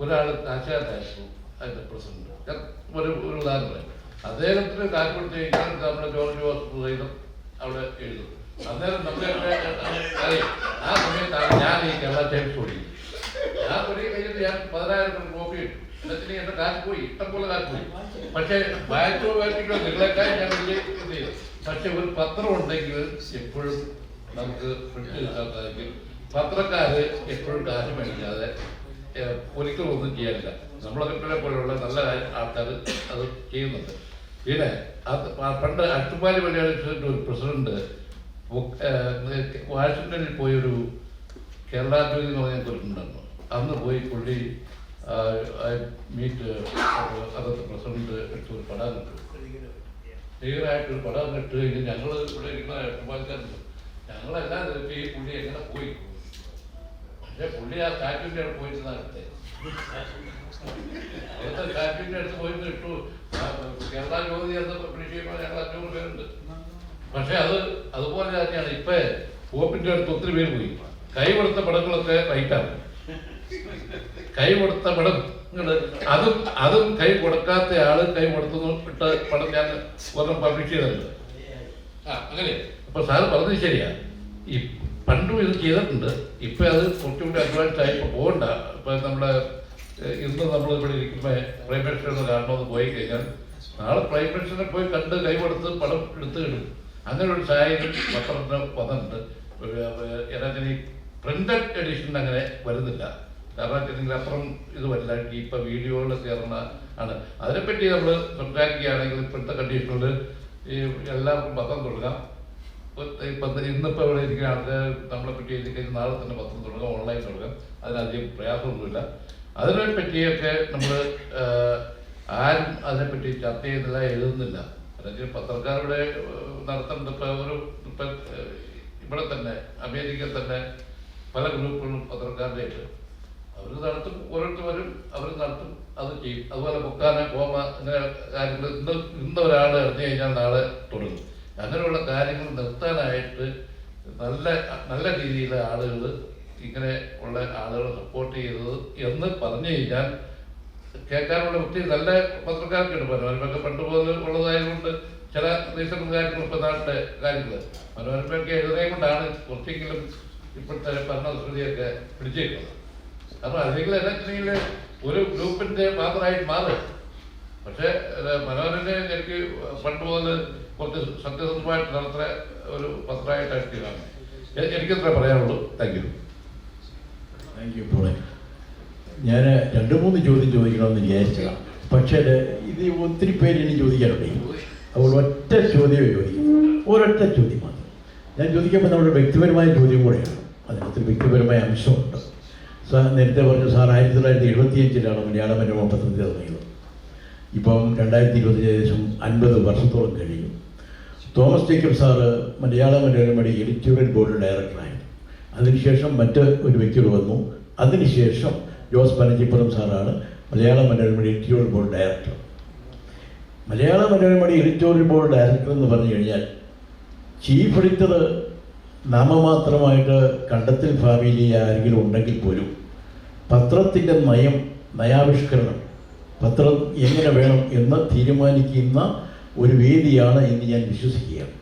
ഒരാൾ ആശാനായിരുന്നു അതിൻ്റെ പ്രസിഡന്റ്. ഒരു ഉദാഹരണം, അദ്ദേഹത്തിന് കാര്യം കൊടുത്ത് കഴിഞ്ഞാൽ നമ്മുടെ ജോർജ് ജോസഫ് അവിടെ എഴുതും. അന്നേരം നമ്മളെ ആ സമയത്താണ് ഞാൻ ഈ കേരള ടൈംസ് ഓടി. ഞാൻ ഒരേ കഴിഞ്ഞിട്ട് ഞാൻ 10,000 കോപ്പി ഇട്ടു. എന്നിട്ട് എൻ്റെ കാശ് പോയി, ഇഷ്ടംപോലെ കാശ് പോയി. പക്ഷേ വായിക്കോ നിങ്ങളെക്കാൾ ഞാൻ വലിയ ഇത് ചെയ്തു. പക്ഷെ ഒരു പത്രം ഉണ്ടെങ്കിൽ എപ്പോഴും നമുക്ക് പ്രിന്റ് എടുക്കാൻ സാധിക്കും. പത്രക്കാര് എപ്പോഴും കാശ് മേടിക്കാതെ ഒരിക്കലും ഒന്നും ചെയ്യാനില്ല. നമ്മളെ പോലെയുള്ള നല്ല ആൾക്കാർ അത് ചെയ്യുന്നുണ്ട്. പിന്നെ പണ്ട് അട്ടുപാലി മലയാളിയുടെ ഒരു പ്രസിഡന്റ് വാഷിങ്ടണിൽ പോയൊരു കേരള ജ്യോതി എന്ന് പറഞ്ഞ കുറിച്ചുണ്ടായിരുന്നു. അന്ന് പോയി പുള്ളി മീറ്റ് അകത്ത് പ്രസിഡന്റ് എടുത്തൊരു പടം കിട്ടും, ക്ലിയറായിട്ടൊരു പടം കിട്ടു കഴിഞ്ഞ് ഞങ്ങൾ ഇവിടെ ഇരിക്കുന്ന അട്ടുപാലിക്കാരുണ്ട്. ഞങ്ങളെല്ലാം ഈ പുള്ളി എങ്ങനെ പോയി. പക്ഷെ പുള്ളി ആ സ്റ്റാറ്റ്യൂവിൻ്റെ അവിടെ പോയിരുന്നാണ് അടുത്ത സ്റ്റാറ്റ്യൂവിൻ്റെ അടുത്ത് പോയിട്ട് ഇട്ടു. കേരള ജ്യോതി എന്ന് വിളിക്കുമ്പോൾ ഞങ്ങൾ 500 പേരുണ്ട്. പക്ഷെ അതുപോലെ തന്നെയാണ് ഇപ്പൊ പോപ്പിന്റെ അടുത്ത് ഒത്തിരി പേര് പോയി. കൈ കൊടുത്ത പടങ്ങളൊക്കെ റൈറ്റാണ്. കൈ കൊടുത്ത പടങ്ങൾ അതും കൈ കൊടുക്കാത്ത ആള് കൈ കൊടുത്തു ഇട്ട പടം ഞാൻ ഒരെണ്ണം പബ്ലിഷ് ചെയ്തിട്ടുണ്ട്. അങ്ങനെ അപ്പൊ സാറ് പറഞ്ഞത് ശരിയാ. ഈ പണ്ടും ഇത് ചെയ്തിട്ടുണ്ട്. ഇപ്പം അത് കുറച്ചുകൂടി അഡ്വാൻസ് ആയി ഇപ്പോൾ പോകണ്ട. ഇപ്പം നമ്മുടെ ഇന്ന് നമ്മൾ ഇവിടെ ഇരിക്കുമ്പോൾ പ്രൈം മിനിസ്റ്ററിന് കാണണമെന്ന് പോയി കഴിഞ്ഞാൽ നാളെ പ്രൈം മിനിസ്റ്ററിനെ പോയി കണ്ട് കൈകൊടുത്ത് പടം എടുത്ത് ഇടും. അങ്ങനെ ഒരു സാഹചര്യം പത്രത്തിന് വന്നിട്ടുണ്ട്. ഏതായാലും ഈ പ്രിന്റഡ് എഡിഷൻ അങ്ങനെ വരുന്നില്ല. കാരണം വെച്ചിട്ടുണ്ടെങ്കിൽ അപ്പുറം ഇത് വരില്ല. ഇപ്പം വീഡിയോകൾ കയറുന്ന ആണ്. അതിനെപ്പറ്റി നമ്മൾ സംസാരിക്കുകയാണെങ്കിൽ ഇപ്പോഴത്തെ കണ്ടീഷനിൽ ഈ എല്ലാവർക്കും പത്രം തുടങ്ങാം. ഇന്നിപ്പോൾ ഇവിടെ ഇരിക്കുന്ന ആൾക്കാർ നമ്മളെ പറ്റി എഴുതി കഴിഞ്ഞാൽ നാളെ തന്നെ പത്രം തുടങ്ങാം, ഓൺലൈൻ തുടങ്ങാം. അതിനധികം പ്രയാസമൊന്നുമില്ല. അതിനെ പറ്റിയൊക്കെ നമ്മൾ ആരും അതിനെപ്പറ്റി ചർച്ച ചെയ്യുന്നില്ല, എഴുതുന്നില്ല. അല്ലെങ്കിൽ പത്രക്കാരുടെ നടത്തുന്നത് ഇപ്പം ഇവിടെ തന്നെ അമേരിക്കയിൽ തന്നെ പല ഗ്രൂപ്പുകളും പത്രക്കാരുടെ ഉണ്ട്. അവർ നടത്തും, ഓരോരുത്തർ വരും, അവർ നടത്തും, അത് ചെയ്യും. അതുപോലെ പൊക്കാന കോമ അങ്ങനെ കാര്യങ്ങൾ ഇന്ന് ഒരാൾ അറിഞ്ഞു കഴിഞ്ഞാൽ നാളെ തുടങ്ങും. അങ്ങനെയുള്ള കാര്യങ്ങൾ നിർത്താനായിട്ട് നല്ല രീതിയിൽ ആളുകൾ ഇങ്ങനെ ഉള്ള ആളുകളെ സപ്പോർട്ട് ചെയ്തത് എന്ന് പറഞ്ഞു കഴിഞ്ഞാൽ കേൾക്കാനുള്ള ഒത്തിരി നല്ല പത്രക്കാർക്കുണ്ട്. മനോരമയൊക്കെ പണ്ട് പോലെ ഉള്ളതായതുകൊണ്ട് ചില റീസണൽ കാര്യങ്ങൾ ഇപ്പം നാട്ടിലെ കാര്യങ്ങൾ മനോരമയൊക്കെ എഴുതുന്നത് കൊണ്ടാണ് കുറച്ചെങ്കിലും ഇപ്പോഴത്തെ ഭരണശ്രുതിയൊക്കെ പിടിച്ചേക്കുന്നത്. അപ്പോൾ അല്ലെങ്കിൽ എന്താ ഒരു ഗ്രൂപ്പിൻ്റെ മാത്രമായിട്ട് മാറും. പക്ഷേ മനോരമ എനിക്ക് പണ്ട് മുതൽ കുറച്ച് സത്യസന്ധമായിട്ട് നടത്തുന്ന ഒരു പത്രമായിട്ടായിട്ട് കാണുന്നത്. എനിക്കത്ര പറയാനുള്ളൂ. Thank you.
താങ്ക് യു പോളെ. ഞാൻ 2-3 ചോദ്യം ചോദിക്കണമെന്ന് വിചാരിച്ചതാണ്. പക്ഷേ ഇത് ഒത്തിരി പേര് ഇനി ചോദിക്കാനുണ്ട്. അപ്പോൾ ഒറ്റ ചോദ്യമേ ചോദിക്കും, ഒരൊറ്റ ചോദ്യം മാത്രം. ഞാൻ ചോദിക്കുമ്പോൾ നമ്മുടെ വ്യക്തിപരമായ ചോദ്യം കൂടെയാണ്, അതിനകത്ത് വ്യക്തിപരമായ അംശമുണ്ട്. നേരത്തെ പറഞ്ഞു സാർ 1975 മലയാള മനോരമ പത്രത്തിൽ തുടങ്ങിയത്. ഇപ്പം 2020 ഏകദേശം 50 വർഷത്തോളം കഴിയും. തോമസ് ജേക്കബ് സാറ് മലയാള മനോരമയുടെ എഡിറ്റോറിയൽ ബോർഡ് ഡയറക്ടറായിരുന്നു. അതിനുശേഷം മറ്റ് ഒരു വ്യക്തികൾ വന്നു. അതിനുശേഷം ജോസ് പനച്ചിപ്പുറം സാറാണ് മലയാള മനോരമയുടെ എഡിറ്റോറിയൽ ബോർഡ് ഡയറക്ടർ. മലയാള മനോരമയുടെ എഡിറ്റോറിയൽ ബോർഡ് ഡയറക്ടർ എന്ന് പറഞ്ഞു കഴിഞ്ഞാൽ ചീഫ് എഡിറ്റർ നാമമാത്രമായിട്ട് കണ്ടത്തിൽ ഫാമിലി ആരെങ്കിലും ഉണ്ടെങ്കിൽ പോലും പത്രത്തിൻ്റെ നയാവിഷ്കരണം, പത്രം എങ്ങനെ വേണം എന്ന് തീരുമാനിക്കുന്ന ഒരു വേദിയാണ് എന്ന് ഞാൻ വിശ്വസിക്കുകയാണ്.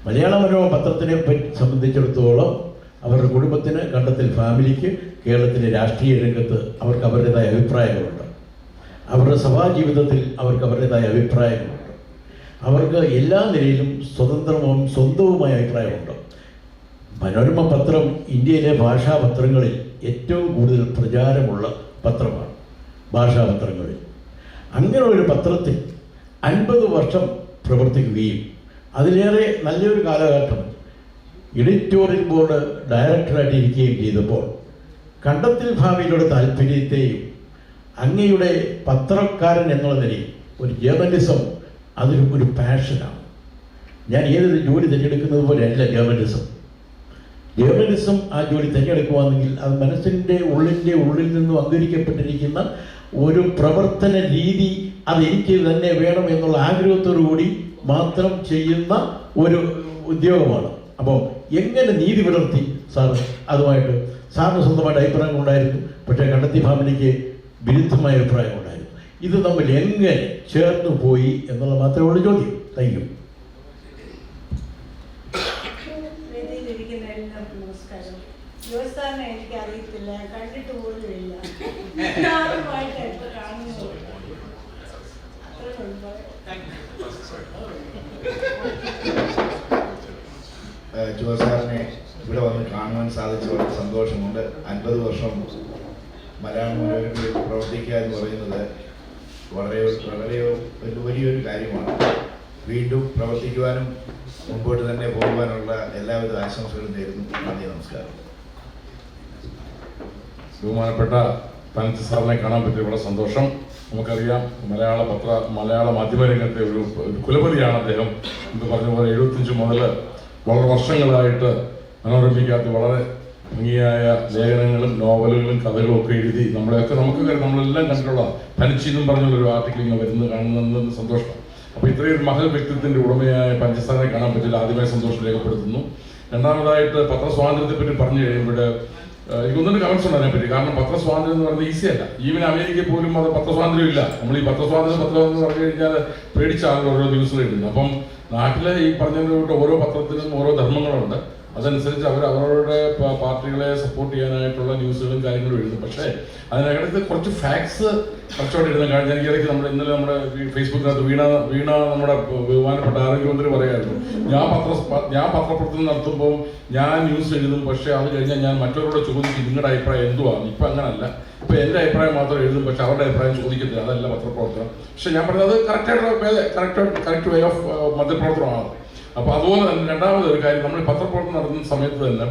മലയാള മനോരമ പത്രത്തിനെ സംബന്ധിച്ചിടത്തോളം അവരുടെ കുടുംബത്തിന്, കണ്ടത്തിൽ ഫാമിലിക്ക്, കേരളത്തിലെ രാഷ്ട്രീയ രംഗത്ത് അവർക്ക് അവരുടേതായ അഭിപ്രായങ്ങളുണ്ട്. അവരുടെ സഭാജീവിതത്തിൽ അവർക്ക് അവരുടേതായ അഭിപ്രായങ്ങളുണ്ട്. അവർക്ക് എല്ലാ നിലയിലും സ്വതന്ത്രവും സ്വന്തവുമായ അഭിപ്രായമുണ്ട്. മനോരമ പത്രം ഇന്ത്യയിലെ ഭാഷാപത്രങ്ങളിൽ ഏറ്റവും കൂടുതൽ പ്രചാരമുള്ള പത്രമാണ് ഭാഷാപത്രങ്ങളിൽ. അങ്ങനെ ഒരു പത്രത്തിൽ 50 വർഷം പ്രവർത്തിക്കുകയും അതിലേറെ നല്ലൊരു കാലഘട്ടം എഡിറ്റോറിയൽ ബോർഡ് ഡയറക്ടറായിട്ട് ഇരിക്കുകയും ചെയ്തപ്പോൾ കണ്ടത്തിൽ ഭാവിയിലുള്ള താല്പര്യത്തെയും അങ്ങയുടെ പത്രക്കാരൻ എന്നുള്ള നിലയിൽ ഒരു ജേർണലിസം അതൊരു പാഷനാണ്. ഞാൻ ഏതൊരു ജോലി തിരഞ്ഞെടുക്കുന്നത് പോലെയല്ല ജേർണലിസം ആ ജോലി തിരഞ്ഞെടുക്കുവാണെങ്കിൽ അത് മനസ്സിൻ്റെ ഉള്ളിൽ നിന്നും അന്തരിക്കപ്പെട്ടിരിക്കുന്ന ഒരു പ്രവർത്തന രീതി അതെനിക്ക് തന്നെ വേണം എന്നുള്ള ആഗ്രഹത്തോടു കൂടി മാത്രം ചെയ്യുന്ന ഒരു ഉദ്യോഗമാണ്. അപ്പോൾ എങ്ങനെ നീതി പുലർത്തി സാർ അതുമായിട്ട് സാറിന് സ്വന്തമായിട്ട് അഭിപ്രായങ്ങളുണ്ടായിരുന്നു, പക്ഷേ കണ്ടെത്തി ഫാമിലിക്ക് വിരുദ്ധമായ അഭിപ്രായമുണ്ടായിരുന്നു. ഇത് തമ്മിൽ എങ്ങനെ ചേർന്ന് പോയി എന്നുള്ള മാത്രമേ ഉള്ളൂ ചോദ്യം. Thank you.
ജോസാറിനെ എനിക്ക് അറിയത്തില്ല, കണ്ടിട്ട് പോലും ഇല്ല.
ജോസാറിനെ ഇവിടെ വന്ന് കാണുവാൻ സാധിച്ച വളരെ സന്തോഷമുണ്ട്. 50 വർഷം മലയാള മനോരമയിൽ പ്രവർത്തിക്കുക എന്ന് പറയുന്നത് വളരെ വലിയൊരു കാര്യമാണ്. വീണ്ടും പ്രവർത്തിക്കുവാനും മുമ്പോട്ട് തന്നെ പോകുവാനുള്ള എല്ലാവിധ ആശംസകളും നേരുന്നു. നന്ദി, നമസ്കാരം.
ബഹുമാനപ്പെട്ട പനച്ചി സാറിനെ കാണാൻ പറ്റിയ വളരെ സന്തോഷം. നമുക്കറിയാം മലയാള മാധ്യമരംഗത്തെ ഒരു കുലപതിയാണ് അദ്ദേഹം. എന്ന് പറഞ്ഞ പോലെ 75 മുതൽ വളരെ വർഷങ്ങളായിട്ട് മനോരമയ്ക്കകത്ത് വളരെ ഭംഗിയായ ലേഖനങ്ങളും നോവലുകളും കഥകളും ഒക്കെ എഴുതി നമ്മളെല്ലാം കണ്ടിട്ടുള്ള പനച്ചി എന്നും പറഞ്ഞുള്ളൊരു ആർട്ടിക്കിൾ ഇങ്ങനെ കാണുന്നത് സന്തോഷം. അപ്പോൾ ഇത്രയും മഹൽ വ്യക്തിത്വത്തിൻ്റെ ഉടമയായ പനച്ചി സാറിനെ കാണാൻ പറ്റില്ല, ആദ്യമായി സന്തോഷം രേഖപ്പെടുത്തുന്നു. രണ്ടാമതായിട്ട് പത്രസ്വാതന്ത്ര്യത്തെ പറ്റി പറഞ്ഞു കഴിയുമ്പോൾ എനിക്കൊന്നും കമൻസ് ഉണ്ട് അതിനെപ്പറ്റി. കാരണം പത്രസ്വാതന്ത്ര്യം എന്ന് പറയുന്നത് ഈസി അല്ല. ഈവൻ അമേരിക്കയിൽ പോലും അത് പത്രസ്വാതന്ത്ര്യം ഇല്ല. നമ്മൾ ഈ പത്രം എന്ന് പറഞ്ഞു കഴിഞ്ഞാൽ പേടിച്ചാണ് ഓരോ ന്യൂസുകൾ എഴുതുന്നത്. അപ്പം നാട്ടിലെ ഈ പറഞ്ഞ ഓരോ പത്രത്തിനും ഓരോ ധർമ്മങ്ങളുണ്ട്. അതനുസരിച്ച് അവരുടെ പാർട്ടികളെ സപ്പോർട്ട് ചെയ്യാനായിട്ടുള്ള ന്യൂസുകളും കാര്യങ്ങളും എഴുതും. പക്ഷേ അതിനകത്ത് കുറച്ച് ഫാക്ട്സ് കുറച്ചുകൂടെ എഴുതുന്ന കാര്യം എനിക്കിടയ്ക്ക് ഇന്നലെ നമ്മുടെ ഫേസ്ബുക്കിനകത്ത് വീണ നമ്മുടെ ബഹുമാനപ്പെട്ട ആരോഗ്യമന്ത്രി പറയായിരുന്നു, ഞാൻ പത്രപ്രവർത്തനം നടത്തുമ്പോൾ ഞാൻ ന്യൂസ് എഴുതും, പക്ഷേ അത് കഴിഞ്ഞാൽ ഞാൻ മറ്റവരോട് ചോദിക്കും നിങ്ങളുടെ അഭിപ്രായം എന്തുവാണ്. ഇപ്പം അങ്ങനല്ല, ഇപ്പം എൻ്റെ അഭിപ്രായം മാത്രം എഴുതും, പക്ഷെ അവരുടെ അഭിപ്രായം ചോദിക്കത്തില്ല. അതല്ല പത്രപ്രവർത്തനം. പക്ഷെ ഞാൻ പറഞ്ഞത് കറക്റ്റ് വേ ഓഫ് മധ്യപ്രവർത്തനമാണ്. അപ്പോൾ അതുപോലെ തന്നെ രണ്ടാമത് ഒരു കാര്യം, നമ്മൾ പത്രപ്രവർത്തനം നടത്തുന്ന സമയത്ത് തന്നെ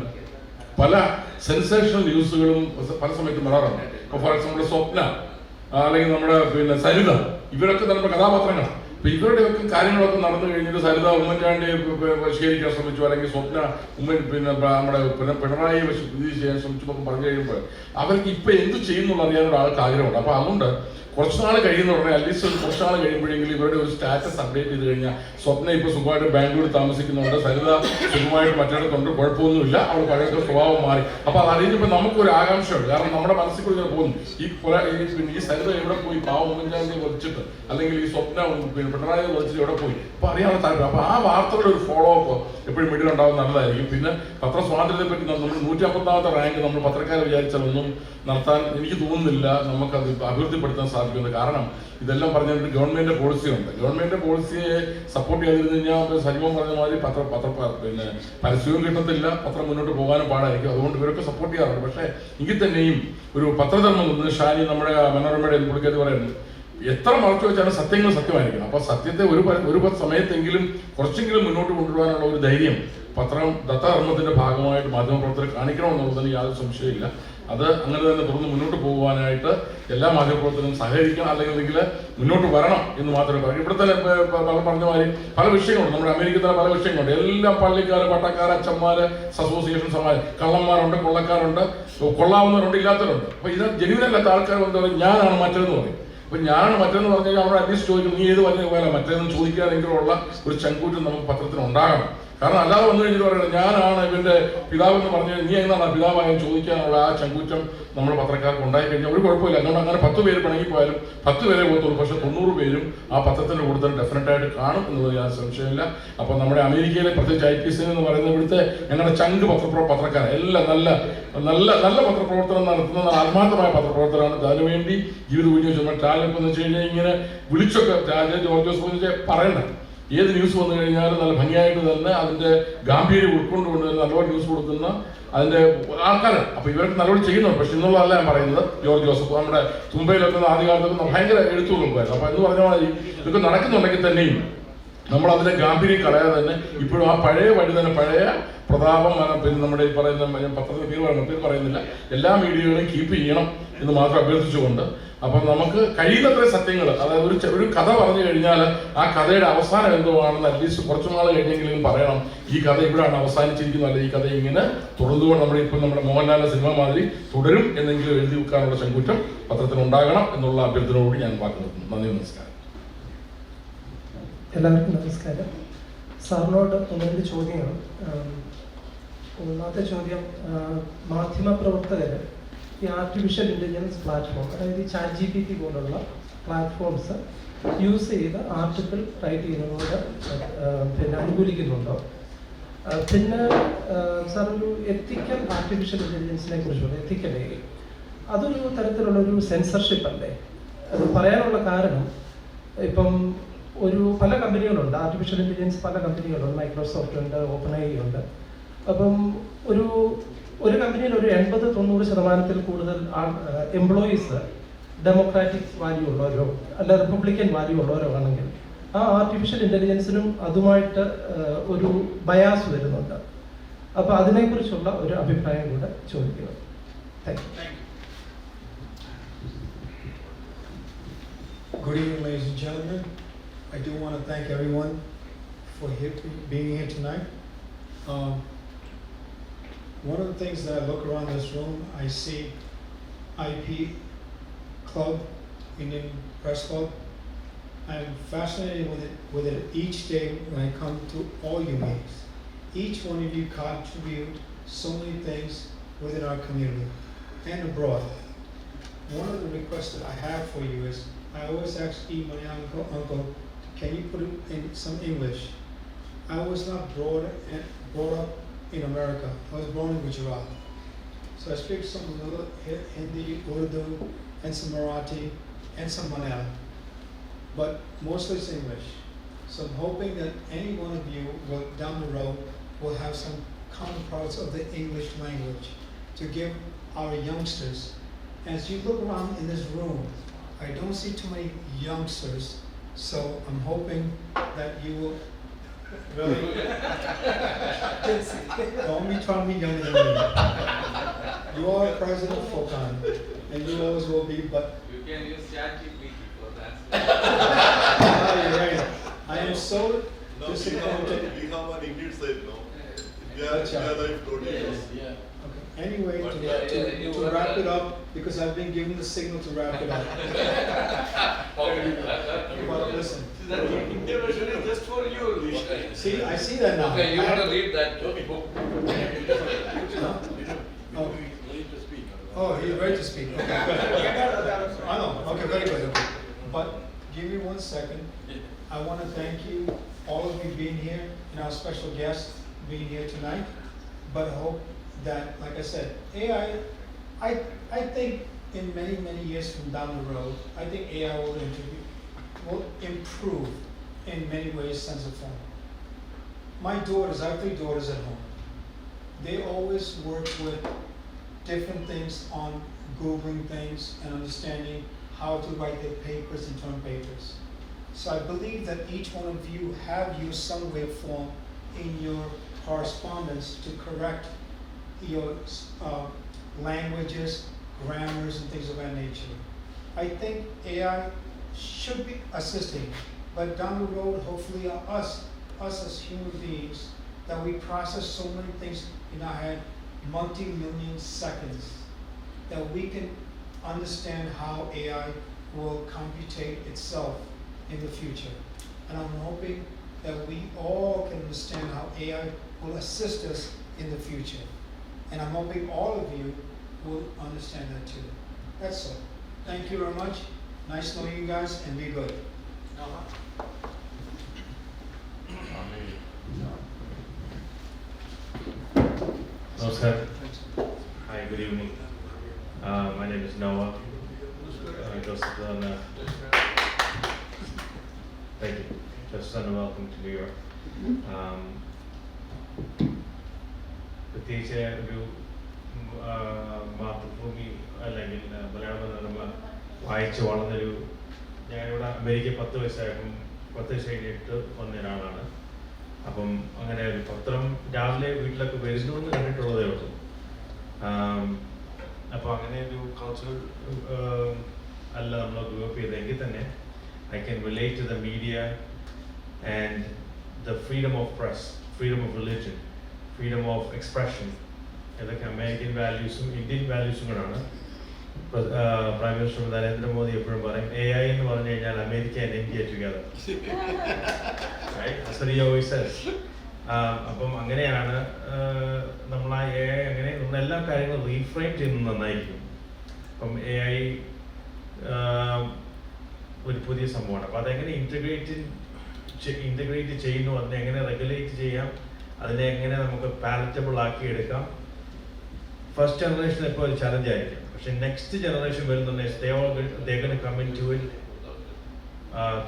പല സെൻസേഷണൽ ന്യൂസുകളും പല സമയത്തും വരാറുണ്ട്. ഇപ്പോൾ ഫോർ എക്സാമ്പിൾ സ്വപ്ന അല്ലെങ്കിൽ നമ്മുടെ സരിത, ഇവരൊക്കെ നമ്മുടെ കഥാപാത്രങ്ങളാണ്. അപ്പൊ ഇവരുടെയൊക്കെ കാര്യങ്ങളൊക്കെ നടന്നു കഴിഞ്ഞിട്ട് സരിത ഉമ്മൻചാണ്ടിയെ വശീകരിക്കാൻ ശ്രമിച്ചു, അല്ലെങ്കിൽ സ്വപ്ന നമ്മുടെ പിണറായി ഇത് ചെയ്യാൻ ശ്രമിച്ചു എന്നൊക്കെ പറഞ്ഞു കഴിയുമ്പോൾ അവർക്ക് ഇപ്പൊ എന്ത് ചെയ്യുന്നുള്ള അറിയാനുള്ള ആൾക്ക് ആഗ്രഹമുണ്ട്. അപ്പൊ അതുകൊണ്ട് കുറച്ച് നാൾ കഴിയുന്ന ഉടനെ അറ്റ്ലീസ്റ്റ് കുറച്ച് നാൾ കഴിയുമ്പോഴെങ്കിലും ഇവരുടെ ഒരു സ്റ്റാറ്റസ് അപ്ഡേറ്റ് ചെയ്ത് കഴിഞ്ഞാൽ സ്വപ്ന ഇപ്പൊ സുഖമായിട്ട് ബാംഗ്ലൂർ താമസിക്കുന്നുണ്ട്, സരിത സുഖമായിട്ട് മറ്റിടത്തുണ്ട്, കുഴപ്പമൊന്നുമില്ല, അവൾ പഴയ സ്വഭാവം മാറി. അപ്പൊ അത് അറിയുമ്പോൾ നമുക്കൊരു ആകാംക്ഷയുണ്ട്. കാരണം നമ്മുടെ മനസ്സിൽ കൂടി ഇങ്ങനെ പോകുന്നു, ഈ സരിത എവിടെ പോയി, പാവം ഉമ്മൻചാണ്ടിയെ വധിച്ചിട്ട്, അല്ലെങ്കിൽ ഈ സ്വപ്ന പിണറായി വധിച്ചിട്ട് എവിടെ പോയി, അപ്പൊ അറിയാനുള്ള താല്പര്യം. അപ്പൊ ആ വാർത്തകളുടെ ഒരു ഫോളോ അപ്പ് എപ്പോഴും വീട്ടിൽ ഉണ്ടാവുന്ന നല്ലതായിരിക്കും. പിന്നെ പത്രസ്വാതന്ത്ര്യത്തെ പറ്റി നമ്മൾ 150ാമത്തെ റാങ്ക് നമ്മൾ പത്രക്കാരെ വിചാരിച്ചാലൊന്നും നടത്താൻ എനിക്ക് തോന്നുന്നില്ല നമുക്കത് അഭിവൃദ്ധിപ്പെടുത്താൻ സാധിക്കുന്നത്. കാരണം ഇതെല്ലാം പറഞ്ഞിട്ട് ഗവൺമെന്റിന്റെ പോളിസി ഉണ്ട്. ഗവൺമെന്റിന്റെ പോളിസിയെ സപ്പോർട്ട് ചെയ്തിരുന്നു കഴിഞ്ഞാൽ സജീവം പറഞ്ഞ മാതിരി പരസ്യവും കിട്ടത്തില്ല, പത്രം മുന്നോട്ട് പോകാനും പാടായിരിക്കും. അതുകൊണ്ട് ഇവരൊക്കെ സപ്പോർട്ട് ചെയ്യാറുണ്ട്. പക്ഷേ എങ്കിൽ തന്നെയും ഒരു പത്രധർമ്മം നിന്ന് ഷാനി നമ്മുടെ മനോരമയുടെ പുള്ളിക്കാരി പറയുന്നു, എത്ര മറച്ചു വെച്ചാലും സത്യങ്ങൾ സത്യമായിരിക്കണം. അപ്പൊ സത്യത്തെ ഒരു സമയത്തെങ്കിലും കുറച്ചെങ്കിലും മുന്നോട്ട് കൊണ്ടുപോകാനുള്ള ഒരു ധൈര്യം പത്രം ദത്തധർമ്മത്തിന്റെ ഭാഗമായിട്ട് മാധ്യമപ്രവർത്തകർ കാണിക്കണമെന്നുള്ളതിന് യാതൊരു സംശയമില്ല. അത് അങ്ങനെ തന്നെ തുടർന്ന് മുന്നോട്ട് പോകുവാനായിട്ട് എല്ലാ മാധ്യമപ്രവർത്തകരും സഹകരിക്കണം, അല്ലെങ്കിൽ മുന്നോട്ട് വരണം എന്ന് മാത്രമേ പറയൂ. ഇവിടെ തന്നെ പറഞ്ഞ മാതിരി പല വിഷയങ്ങളുണ്ട്. നമ്മുടെ അമേരിക്കയിൽ തന്നെ പല വിഷയങ്ങളുണ്ട്. എല്ലാം പള്ളിക്കാര്, പട്ടക്കാര്, അച്ഛന്മാര്, അസോസിയേഷൻ, സമാജം, കള്ളന്മാരുണ്ട്, കൊള്ളക്കാരുണ്ട്, കൊള്ളാവുന്നവരുണ്ട്, ഇല്ലാത്തവരുണ്ട്. അപ്പൊ ഇത് ജനുവിനല്ലാത്ത ആൾക്കാർ എന്താ പറയുക, ഞാനാണ് മറ്റേതെന്ന് പറയും. അപ്പൊ ഞാനാണ് മറ്റേന്ന് പറഞ്ഞു കഴിഞ്ഞാൽ അവിടെ അറ്റ്ലീസ്റ്റ് ചോദിക്കും, നീ ഏത് പറഞ്ഞ പോലെ മറ്റേതെന്ന് ചോദിക്കാനെങ്കിലുള്ള ഒരു ചങ്കൂറ്റം നമുക്ക് പത്രത്തിന് ഉണ്ടാകണം. കാരണം അല്ലാതെ വന്നു കഴിഞ്ഞിട്ട് പറയുന്നത് ഞാനാണ് ഇവന്റെ പിതാവെന്ന് പറഞ്ഞു, നീ എന്നാണ് പിതാവായ ചോദിക്കാനുള്ള ആ ചങ്കൂറ്റം നമ്മുടെ പത്രക്കാർക്ക് ഉണ്ടായി കഴിഞ്ഞാൽ ഒരു കുഴപ്പമില്ല. അതുകൊണ്ട് അങ്ങനെ 10 പേര് പിണങ്ങിപ്പോയാലും 10 പേരെ പോകത്തുള്ളൂ, പക്ഷെ 90 പേരും ആ പത്രത്തിന്റെ കൂടുതൽ ഡെഫിനറ്റ് ആയിട്ട് കാണും എന്നുള്ളത് ഞാൻ സംശയമില്ല. അപ്പൊ നമ്മുടെ അമേരിക്കയിലെ പ്രത്യേകിച്ച് IPC എന്ന് പറയുന്നത് ഇവിടുത്തെ ഞങ്ങളുടെ ചങ്ക് പത്രക്കാർ എല്ലാം നല്ല നല്ല നല്ല പത്രപ്രവർത്തനം നടത്തുന്ന ആത്മാർത്ഥമായ പത്രപ്രവർത്തനമാണ്. അതിനുവേണ്ടി ജീവിത വിനിയോഗം ടാലപ്പ് എന്ന് വെച്ച് കഴിഞ്ഞാൽ ഇങ്ങനെ വിളിച്ചൊക്കെ ജോർജ് ജോസഫ് പറയണ്ട, ഏത് ന്യൂസ് വന്നു കഴിഞ്ഞാലും നല്ല ഭംഗിയായിട്ട് തന്നെ അതിന്റെ ഗാംഭീര്യം ഉൾക്കൊണ്ടുകൊണ്ട് നല്ലപോലെ ന്യൂസ് കൊടുക്കുന്ന അതിന്റെ ആൾക്കാരാണ്. അപ്പൊ ഇവരൊക്കെ നല്ലപോലെ ചെയ്യുന്നുണ്ട്. പക്ഷെ ഇന്നുള്ളതല്ല ഞാൻ പറയുന്നത്. ജോർജ് ജോസഫ് നമ്മുടെ തുമ്പയിലൊക്കെ ആദ്യകാലത്തൊക്കെ ഭയങ്കര എഴുത്തുകൊടുക്കുമായിരുന്നു. അപ്പൊ എന്ന് പറഞ്ഞ മാതിരി ഇതൊക്കെ നടക്കുന്നുണ്ടെങ്കിൽ തന്നെയും നമ്മൾ അതിന്റെ ഗാംഭീര്യം കളയാതെ തന്നെ ഇപ്പോഴും ആ പഴയ വഴി തന്നെ, പഴയ പ്രതാപം, പിന്നെ നമ്മുടെ ഈ പറയുന്ന പത്രത്തിൽ പേര് പറയുന്നില്ല, എല്ലാ മീഡിയകളും കീപ്പ് ചെയ്യണം എന്ന് മാത്രം അഭ്യർത്ഥിച്ചുകൊണ്ട്, അപ്പം നമുക്ക് കഴിയുന്നത്ര സത്യങ്ങൾ, അതായത് ഒരു കഥ പറഞ്ഞു കഴിഞ്ഞാൽ ആ കഥയുടെ അവസാനം എന്തുവാണെന്ന് അറ്റ്ലീസ്റ്റ് കുറച്ചു നാൾ കഴിഞ്ഞെങ്കിലും പറയണം. ഈ കഥ ഇവിടെയാണ് അവസാനിച്ചിരിക്കുന്നത്, അല്ലെ ഈ കഥ ഇങ്ങനെ തുടർന്നുകൊണ്ട് നമ്മുടെ മോഹൻലാലിന്റെ സിനിമ മാതിരി തുടരും എന്നെങ്കിലും എഴുതി വെക്കാനുള്ള ചങ്കൂറ്റം പത്രത്തിന് ഉണ്ടാകണം എന്നുള്ള അഭ്യർത്ഥനയോട് ഞാൻ വാക്ക് നിർത്തുന്നു. നന്ദി, നമസ്കാരം.
എല്ലാവർക്കും നമസ്കാരം. സാറിനോട് 1-2 ചോദ്യങ്ങൾ. ഒന്നാമത്തെ ചോദ്യം, മാധ്യമപ്രവർത്തകർ ഈ ആർട്ടിഫിഷ്യൽ ഇൻ്റലിജൻസ് പ്ലാറ്റ്ഫോം, അതായത് ഈ ChatGPT പോലുള്ള പ്ലാറ്റ്ഫോംസ് യൂസ് ചെയ്ത് ആർട്ടിക്കിൾ റൈറ്റ് ചെയ്യുന്നതോട് പിന്നെ അനുകൂലിക്കുന്നുണ്ടോ? പിന്നെ സാർ, ഒരു എത്തിക്കൽ ആർട്ടിഫിഷ്യൽ ഇൻ്റലിജൻസിനെ കുറിച്ചുള്ള എത്തിക്കലേ അതൊരു തരത്തിലുള്ളൊരു സെൻസർഷിപ്പ് അല്ലേ? അത് പറയാനുള്ള കാരണം, ഇപ്പം പല കമ്പനികളുണ്ട്, ആർട്ടിഫിഷ്യൽ ഇൻ്റലിജൻസ് പല കമ്പനികളുണ്ട്, മൈക്രോസോഫ്റ്റ് ഉണ്ട്, OpenAI ഉണ്ട്. അപ്പം ഒരു കമ്പനിയിൽ ഒരു 80-90% കൂടുതൽ എംപ്ലോയീസ് ഡെമോക്രാറ്റിക് വാല്യൂ ഉള്ളവരോ അല്ല റിപ്പബ്ലിക്കൻ വാല്യൂ ഉള്ളവരോ ആണെങ്കിൽ ആ ആർട്ടിഫിഷ്യൽ ഇൻ്റലിജൻസിനും അതുമായിട്ട് ഒരു ബയാസ് വരുന്നുണ്ട്. അപ്പോൾ അതിനെക്കുറിച്ചുള്ള ഒരു അഭിപ്രായം കൂടെ ചോദിക്കുന്നു. Thank you.
Good evening, ladies and gentlemen. I do want to thank everyone for being here tonight. One of the things that I look around this room, I see IP Club, Indian Press Club. I'm fascinated with it each day when I come to all your meetings. Each one of you contribute so many things within our community and abroad. One of the requests that I have for you is, I always ask my uncle, can you put it in some English? I was not brought up in America. I was born in Gujarat. So I speak some little Hindi, Urdu, and some Marathi, and some Malayalam. But mostly it's English. So I'm hoping that any one of you will, down the road, will have some counterparts of the English language to give our youngsters. As you look around in this room, I don't see too many youngsters, so I'm hoping that you will really don't be trying to be younger than me. You are President Fokan, and you always will be, but
You can use ChatGPT for that.
you're right. I am so
Now
disappointed.
we have an Indian side now.
Gotcha.
India life totally.
Okay. Anyway,
But
to wrap it up, because I've been given the signal to wrap it up. But listen,
That Indian version is just for you.
see, I see that now.
Okay, you
I
want to
have-
read that book.
Oh. Oh, he's ready to speak. Okay, good. I know. Okay, very good. Okay. But give me 1 second. I want to thank you, all of you being here, and our special guest being here tonight. But I hope that, like I said, AI, I think in many, many years from down the road, I think AI will improve in many ways, sense of form. My daughters, I have 3 daughters at home. They always work with different things on Googling things and understanding how to write their papers and term papers. So I believe that each one of you have used some way or form in your correspondence to correct your languages, grammars, and things of that nature. I think AI should be assisting, but down the road, hopefully us as human beings, that we process so many things in our head, multi-million seconds, that we can understand how AI will computate itself in the future. And I'm hoping that we all can understand how AI will assist us in the future. And I'm hoping all of you will understand that too. That's all. Thank you very much. Nice knowing you guys, and be good.
Namaskar. Hi, good evening. My name is Noah. Joseph Zana. Thank you. Joseph Zana, welcome to New York. പ്രത്യേകിച്ച് ഒരു മാതൃഭൂമി അല്ലെങ്കിൽ മലയാള മനോരമ വായിച്ച് വളർന്നൊരു ഞാനിവിടെ America 10 വയസ്സായപ്പം 10 വയസ്സ് കഴിഞ്ഞിട്ട് വന്ന ഒരാളാണ്. അപ്പം അങ്ങനെ ഒരു പത്രം രാവിലെ വീട്ടിലൊക്കെ വരുന്നു എന്ന് കണ്ടിട്ടുള്ളതേ ഉള്ളൂ. അപ്പോൾ അങ്ങനെ ഒരു കൾച്ചർ അല്ല നമ്മൾ ഗ്രൂപ്പ് ചെയ്തെങ്കിൽ തന്നെ I can relate to the media and the freedom of press, freedom of religion, freedom of expression, ഇതൊക്കെ അമേരിക്കൻ വാല്യൂസും ഇന്ത്യൻ വാല്യൂസും കൂടാണ്. പ്രൈം മിനിസ്റ്റർ നരേന്ദ്രമോദി എപ്പോഴും പറയും AI എന്ന് പറഞ്ഞു കഴിഞ്ഞാൽ അമേരിക്ക ആൻഡ് ഇന്ത്യ ടുഗദർ. അപ്പം അങ്ങനെയാണ് നമ്മൾ ആ AI അങ്ങനെ നമ്മൾ എല്ലാ കാര്യങ്ങളും റീഫ്രെയിം ചെയ്യുന്നത് നന്നായിരിക്കും. അപ്പം AI ഒരു പുതിയ സംഭവമാണ്. അപ്പോൾ അതെങ്ങനെ ഇൻറ്റഗ്രേറ്റ് ചെയ്യുന്നു, അതിനെ എങ്ങനെ റെഗുലേറ്റ് ചെയ്യാം, അതിനെ എങ്ങനെ നമുക്ക് പാലറ്റബിൾ ആക്കി എടുക്കാം. ഫസ്റ്റ് ജനറേഷൻ ഇപ്പോൾ ഒരു ചലഞ്ച് ആയിരിക്കും. പക്ഷെ നെക്സ്റ്റ് ജനറേഷൻ വരുന്നുണ്ടെങ്കിൽ they going to come into it,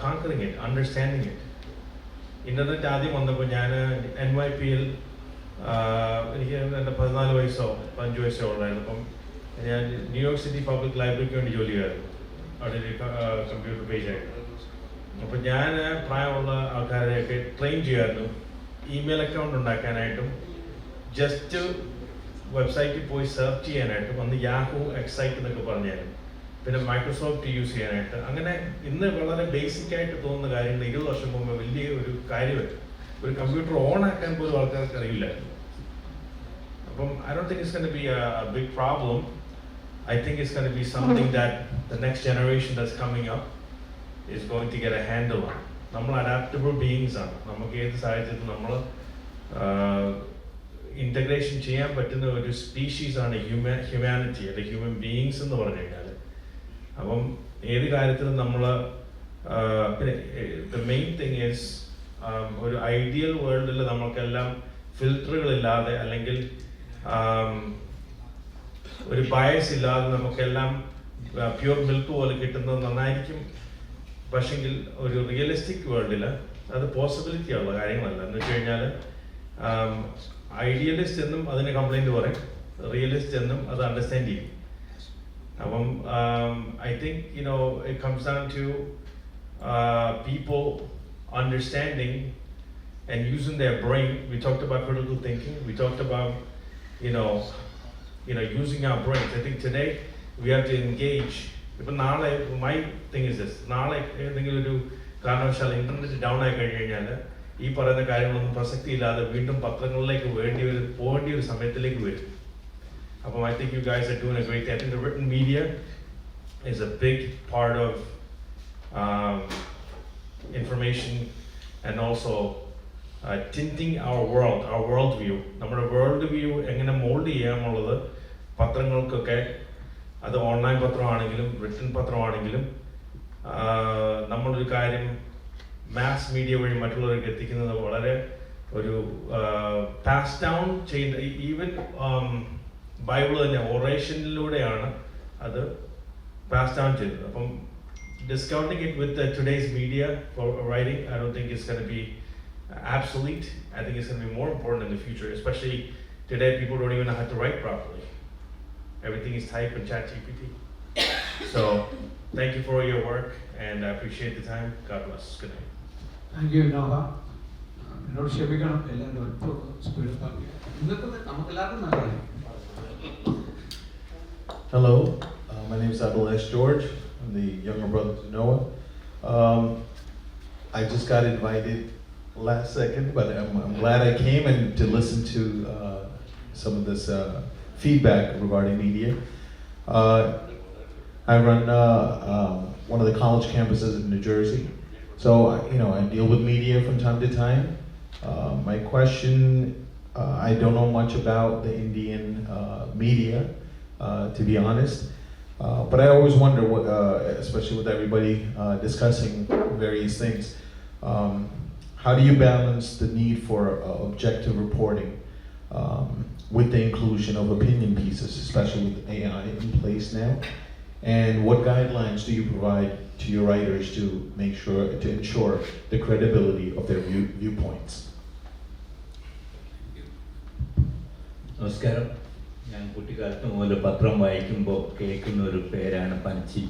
conquering it, understanding it. Internet ആദ്യം വന്നപ്പോൾ ഞാൻ NYPയിൽ എനിക്ക് എൻ്റെ 14 വയസ്സോ 15 വയസ്സോ ഉള്ളായിരുന്നു. അപ്പം ഞാൻ ന്യൂയോർക്ക് സിറ്റി പബ്ലിക് ലൈബ്രറിക്ക് വേണ്ടി ജോലി ചെയ്യായിരുന്നു, അവിടെ ഒരു കമ്പ്യൂട്ടർ പേജായിട്ട്. അപ്പം ഞാൻ പ്രായമുള്ള ആൾക്കാരെയൊക്കെ ട്രെയിൻ ചെയ്യുമായിരുന്നു ഇമെയിൽ അക്കൗണ്ട് ഉണ്ടാക്കാനായിട്ടും ജസ്റ്റ് വെബ്സൈറ്റിൽ പോയി സെർച്ച് ചെയ്യാനായിട്ടും, അന്ന് യാഹൂ എക്സൈറ്റ് എന്നൊക്കെ പറഞ്ഞായിരുന്നു, പിന്നെ മൈക്രോസോഫ്റ്റ് യൂസ് ചെയ്യാനായിട്ട്. അങ്ങനെ ഇന്ന് വളരെ ബേസിക് ആയിട്ട് തോന്നുന്ന കാര്യങ്ങൾ 20 വർഷം മുമ്പ് വലിയ ഒരു കാര്യമല്ല. ഒരു കമ്പ്യൂട്ടർ ഓൺ ആക്കാൻ പോലും ആൾക്കാർക്ക് അറിയില്ലായിരുന്നു. അപ്പം I don't think it's going to be a big problem. I think it's going to be something that the next generation that's coming up is going to get a handle on. നമ്മൾ adaptable beings ആണ്. നമുക്ക് ഏത് സാഹചര്യത്തിൽ നമ്മൾ integration ചെയ്യാൻ പറ്റുന്ന ഒരു species ആണ് ഹ്യൂമാനിറ്റി അല്ലെങ്കിൽ ഹ്യൂമൻ ബീയിങ്സ് എന്ന് പറഞ്ഞു കഴിഞ്ഞാൽ. അപ്പം ഏത് കാര്യത്തിലും നമ്മൾ പിന്നെ ദ മെയിൻ തിങ് ഈസ് ഒരു ഐഡിയൽ വേൾഡിൽ നമ്മൾക്കെല്ലാം ഫിൽറ്ററുകളില്ലാതെ അല്ലെങ്കിൽ ഒരു ബയസ് ഇല്ലാതെ നമുക്കെല്ലാം പ്യൂർ മിൽക്ക് പോലെ കിട്ടുന്നത് നന്നായിരിക്കും. പക്ഷെങ്കിൽ ഒരു റിയലിസ്റ്റിക് വേൾഡിൽ അത് പോസിബിലിറ്റി ഉള്ള കാര്യങ്ങളല്ല. എന്ന് വെച്ച് കഴിഞ്ഞാൽ ഐഡിയലിസ്റ്റ് എന്നും അതിന് കംപ്ലൈൻറ്റ് പറയും, റിയലിസ്റ്റ് എന്നും അത് അണ്ടർസ്റ്റാൻഡ് ചെയ്യും. അപ്പം I think it comes down to people understanding and using their brain. We talked about critical thinking. We talked about using our brains. I think today we have to engage. But now, my thing is this: now, എന്തെങ്കിലും ഒരു കാരണവശാൽ internet down ആയി കഴിഞ്ഞ് കഴിഞ്ഞാൽ ഈ പറയുന്ന കാര്യങ്ങളൊന്നും പ്രസക്തിയില്ലാതെ വീണ്ടും പത്രങ്ങളിലേക്ക് പോകേണ്ട ഒരു സമയത്തിലേക്ക് വരും. അപ്പം I think you guys are doing a great thing. I think the written media is a big part of information and also tinting our world view. നമ്മുടെ വേൾഡ് വ്യൂ എങ്ങനെ മോൾഡ് ചെയ്യാമെന്നുള്ളത് പത്രങ്ങൾക്കൊക്കെ, അത് ഓൺലൈൻ പത്രമാണെങ്കിലും റിട്ടൺ പത്രമാണെങ്കിലും, നമ്മളൊരു കാര്യം mass media വഴി മറ്റുള്ളവർക്ക് എത്തിക്കുന്നത് വളരെ ഒരു പാസ് ഡൗൺ ചെയ്യുന്ന, ഈവൻ ബൈബിൾ തന്നെ ഒറേഷനിലൂടെയാണ് അത് പാസ് ഡൗൺ ചെയ്തത്. അപ്പം discounting it with today's media for writing, I don't think it's going to be obsolete. I think it's going to be more important in the future, especially today people don't even know how to write properly. Everything is typed in ChatGPT. So thank you for your work and I appreciate the time. God bless. Good night.
Thank you, Nova. എന്നോട് ക്ഷമിക്കണം, എല്ലാവരും ഒട്ടും speed ഇന്നത്തെ നമുക്കെല്ലാവർക്കും നല്ലതാണ്.
Hello, my name is Abdulash George. I'm the younger brother to Noah. I just got invited last second, but I'm glad I came and to listen to some of this feedback regarding media. I run one of the college campuses in New Jersey, so I deal with media from time to time. My question, I don't know much about the Indian media, to be honest. But I always wonder, what, especially with everybody discussing various things, how do you balance the need for objective reporting with the inclusion of opinion pieces, especially with AI in place now? And what guidelines do you provide to your writers to ensure the credibility of their viewpoints?
നമസ്കാരം. ഞാൻ കുട്ടിക്കാലത്ത് മുതൽ പത്രം വായിക്കുമ്പോൾ കേൾക്കുന്ന ഒരു പേരാണ് പനച്ചി.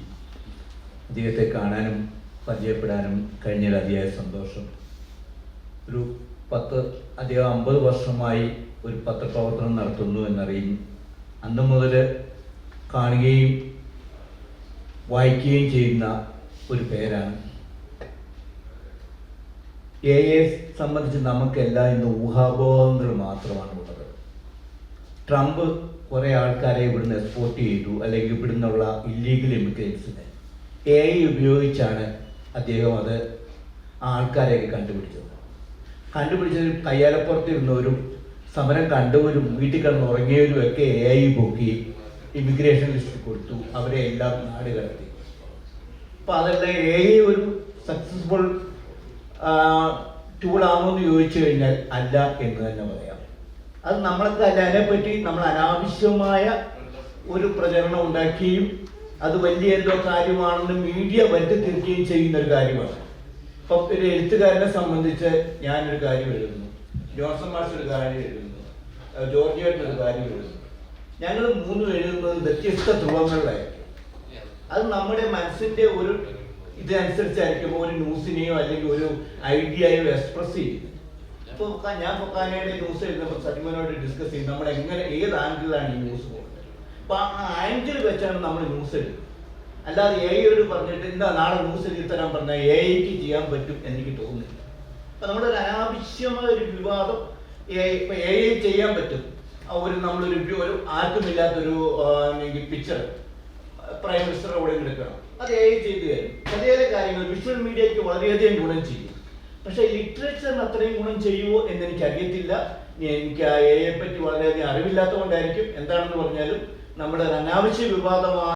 അദ്ദേഹത്തെ കാണാനും പരിചയപ്പെടാനും കഴിഞ്ഞതിൽ അതിയായ സന്തോഷം. ഒരു 50 വർഷമായി ഒരു പത്രപ്രവർത്തനം നടത്തുന്നു എന്നറിയും. അന്ന് മുതൽ കാണുകയും വായിക്കുകയും ചെയ്യുന്ന ഒരു പേരാണ്. എയെ സംബന്ധിച്ച് നമുക്കെല്ലാം ഇന്ന് ഊഹാപോഹങ്ങൾ മാത്രമാണ് ഉള്ളത്. ട്രംപ് കുറേ ആൾക്കാരെ ഇവിടുന്ന് എക്സ്പോർട്ട് ചെയ്തു, അല്ലെങ്കിൽ ഇവിടുന്നുള്ള ഇല്ലീഗൽ ഇമിഗ്രേറ്റ്സിനെ AI ഉപയോഗിച്ചാണ് അദ്ദേഹം അത് ആൾക്കാരെയൊക്കെ കണ്ടുപിടിച്ചത്. കയ്യാലപ്പുറത്തിരുന്നവരും സമരം കണ്ടവരും വീട്ടിൽ കിടന്ന് ഉറങ്ങിയവരും ഒക്കെ AI പൊക്കി ഇമിഗ്രേഷൻ ലിസ്റ്റ് കൊടുത്തു, അവരെ എല്ലാം നാട് കടത്തി. അപ്പോൾ അതെല്ലാം AI ഒരു സക്സസ്ഫുൾ ടൂളാണോ എന്ന് ചോദിച്ചു കഴിഞ്ഞാൽ അല്ല എന്ന് തന്നെ പറയാം. അത് നമ്മൾക്ക് അതിനെപ്പറ്റി നമ്മൾ അനാവശ്യമായ ഒരു പ്രചരണം ഉണ്ടാക്കുകയും അത് വലിയ എന്തോ കാര്യമാണെന്ന് മീഡിയ വരുത്തി തീർക്കുകയും ചെയ്യുന്ന ഒരു കാര്യമാണ്. ഇപ്പം ഒരു എഴുത്തുകാരനെ സംബന്ധിച്ച് ഞാനൊരു കാര്യം എഴുതുന്നു, ജോൺസൺ മാസ്റ്റർ ഒരു കാര്യം എഴുതുന്നു, ജോർജിയായിട്ട് ഒരു കാര്യം എഴുതുന്നു. ഞങ്ങൾ മൂന്നും എഴുതുന്നത് വ്യത്യസ്ത ധ്രുവങ്ങളിലായിരിക്കും. അത് നമ്മുടെ മനസ്സിൻ്റെ ഒരു ഇതനുസരിച്ചായിരിക്കും ഒരു ന്യൂസിനെയോ അല്ലെങ്കിൽ ഒരു ഐഡിയയോ എക്സ്പ്രസ് ചെയ്യുന്നത്. ഇപ്പോൾ ഞാൻ പൊക്കാനയുടെ ന്യൂസ് എഴുതുമ്പോൾ സജിമനോട് ഡിസ്കസ് ചെയ്യും നമ്മൾ എങ്ങനെ ഏത് ആംഗിളിലാണ് ഈ ന്യൂസ് പോകുന്നത്. അപ്പോൾ ആ ആംഗിൾ വെച്ചാണ് നമ്മൾ ന്യൂസ് എഴുതുന്നത്. അല്ലാതെ AI പറഞ്ഞിട്ട് എന്താ നാളെ ന്യൂസ് എഴുതി തരാൻ പറഞ്ഞാൽ AIക്ക് ചെയ്യാൻ പറ്റും എനിക്ക് തോന്നുന്നില്ല. അപ്പം നമ്മളൊരു അനാവശ്യമായ ഒരു വിവാദം ഇപ്പം AI ചെയ്യാൻ പറ്റും. നമ്മളൊരു ആർക്കുമില്ലാത്തൊരു പിക്ചർ പ്രൈം മിനിസ്റ്റർ അവിടെ എടുക്കണം, അത് AI ചെയ്തു തരും. ചില കാര്യങ്ങൾ വിഷ്വൽ മീഡിയയ്ക്ക് വളരെയധികം ഗുണം ചെയ്യും. പക്ഷേ ലിറ്ററേച്ചറിന് അത്രയും ഗുണം ചെയ്യുമോ എന്ന് എനിക്കറിയത്തില്ല. എനിക്ക് AI പറ്റി വളരെയധികം അറിവില്ലാത്തതുകൊണ്ടായിരിക്കും. എന്താണെന്ന് പറഞ്ഞാലും നമ്മുടെ അനാവശ്യ വിവാദമാണ്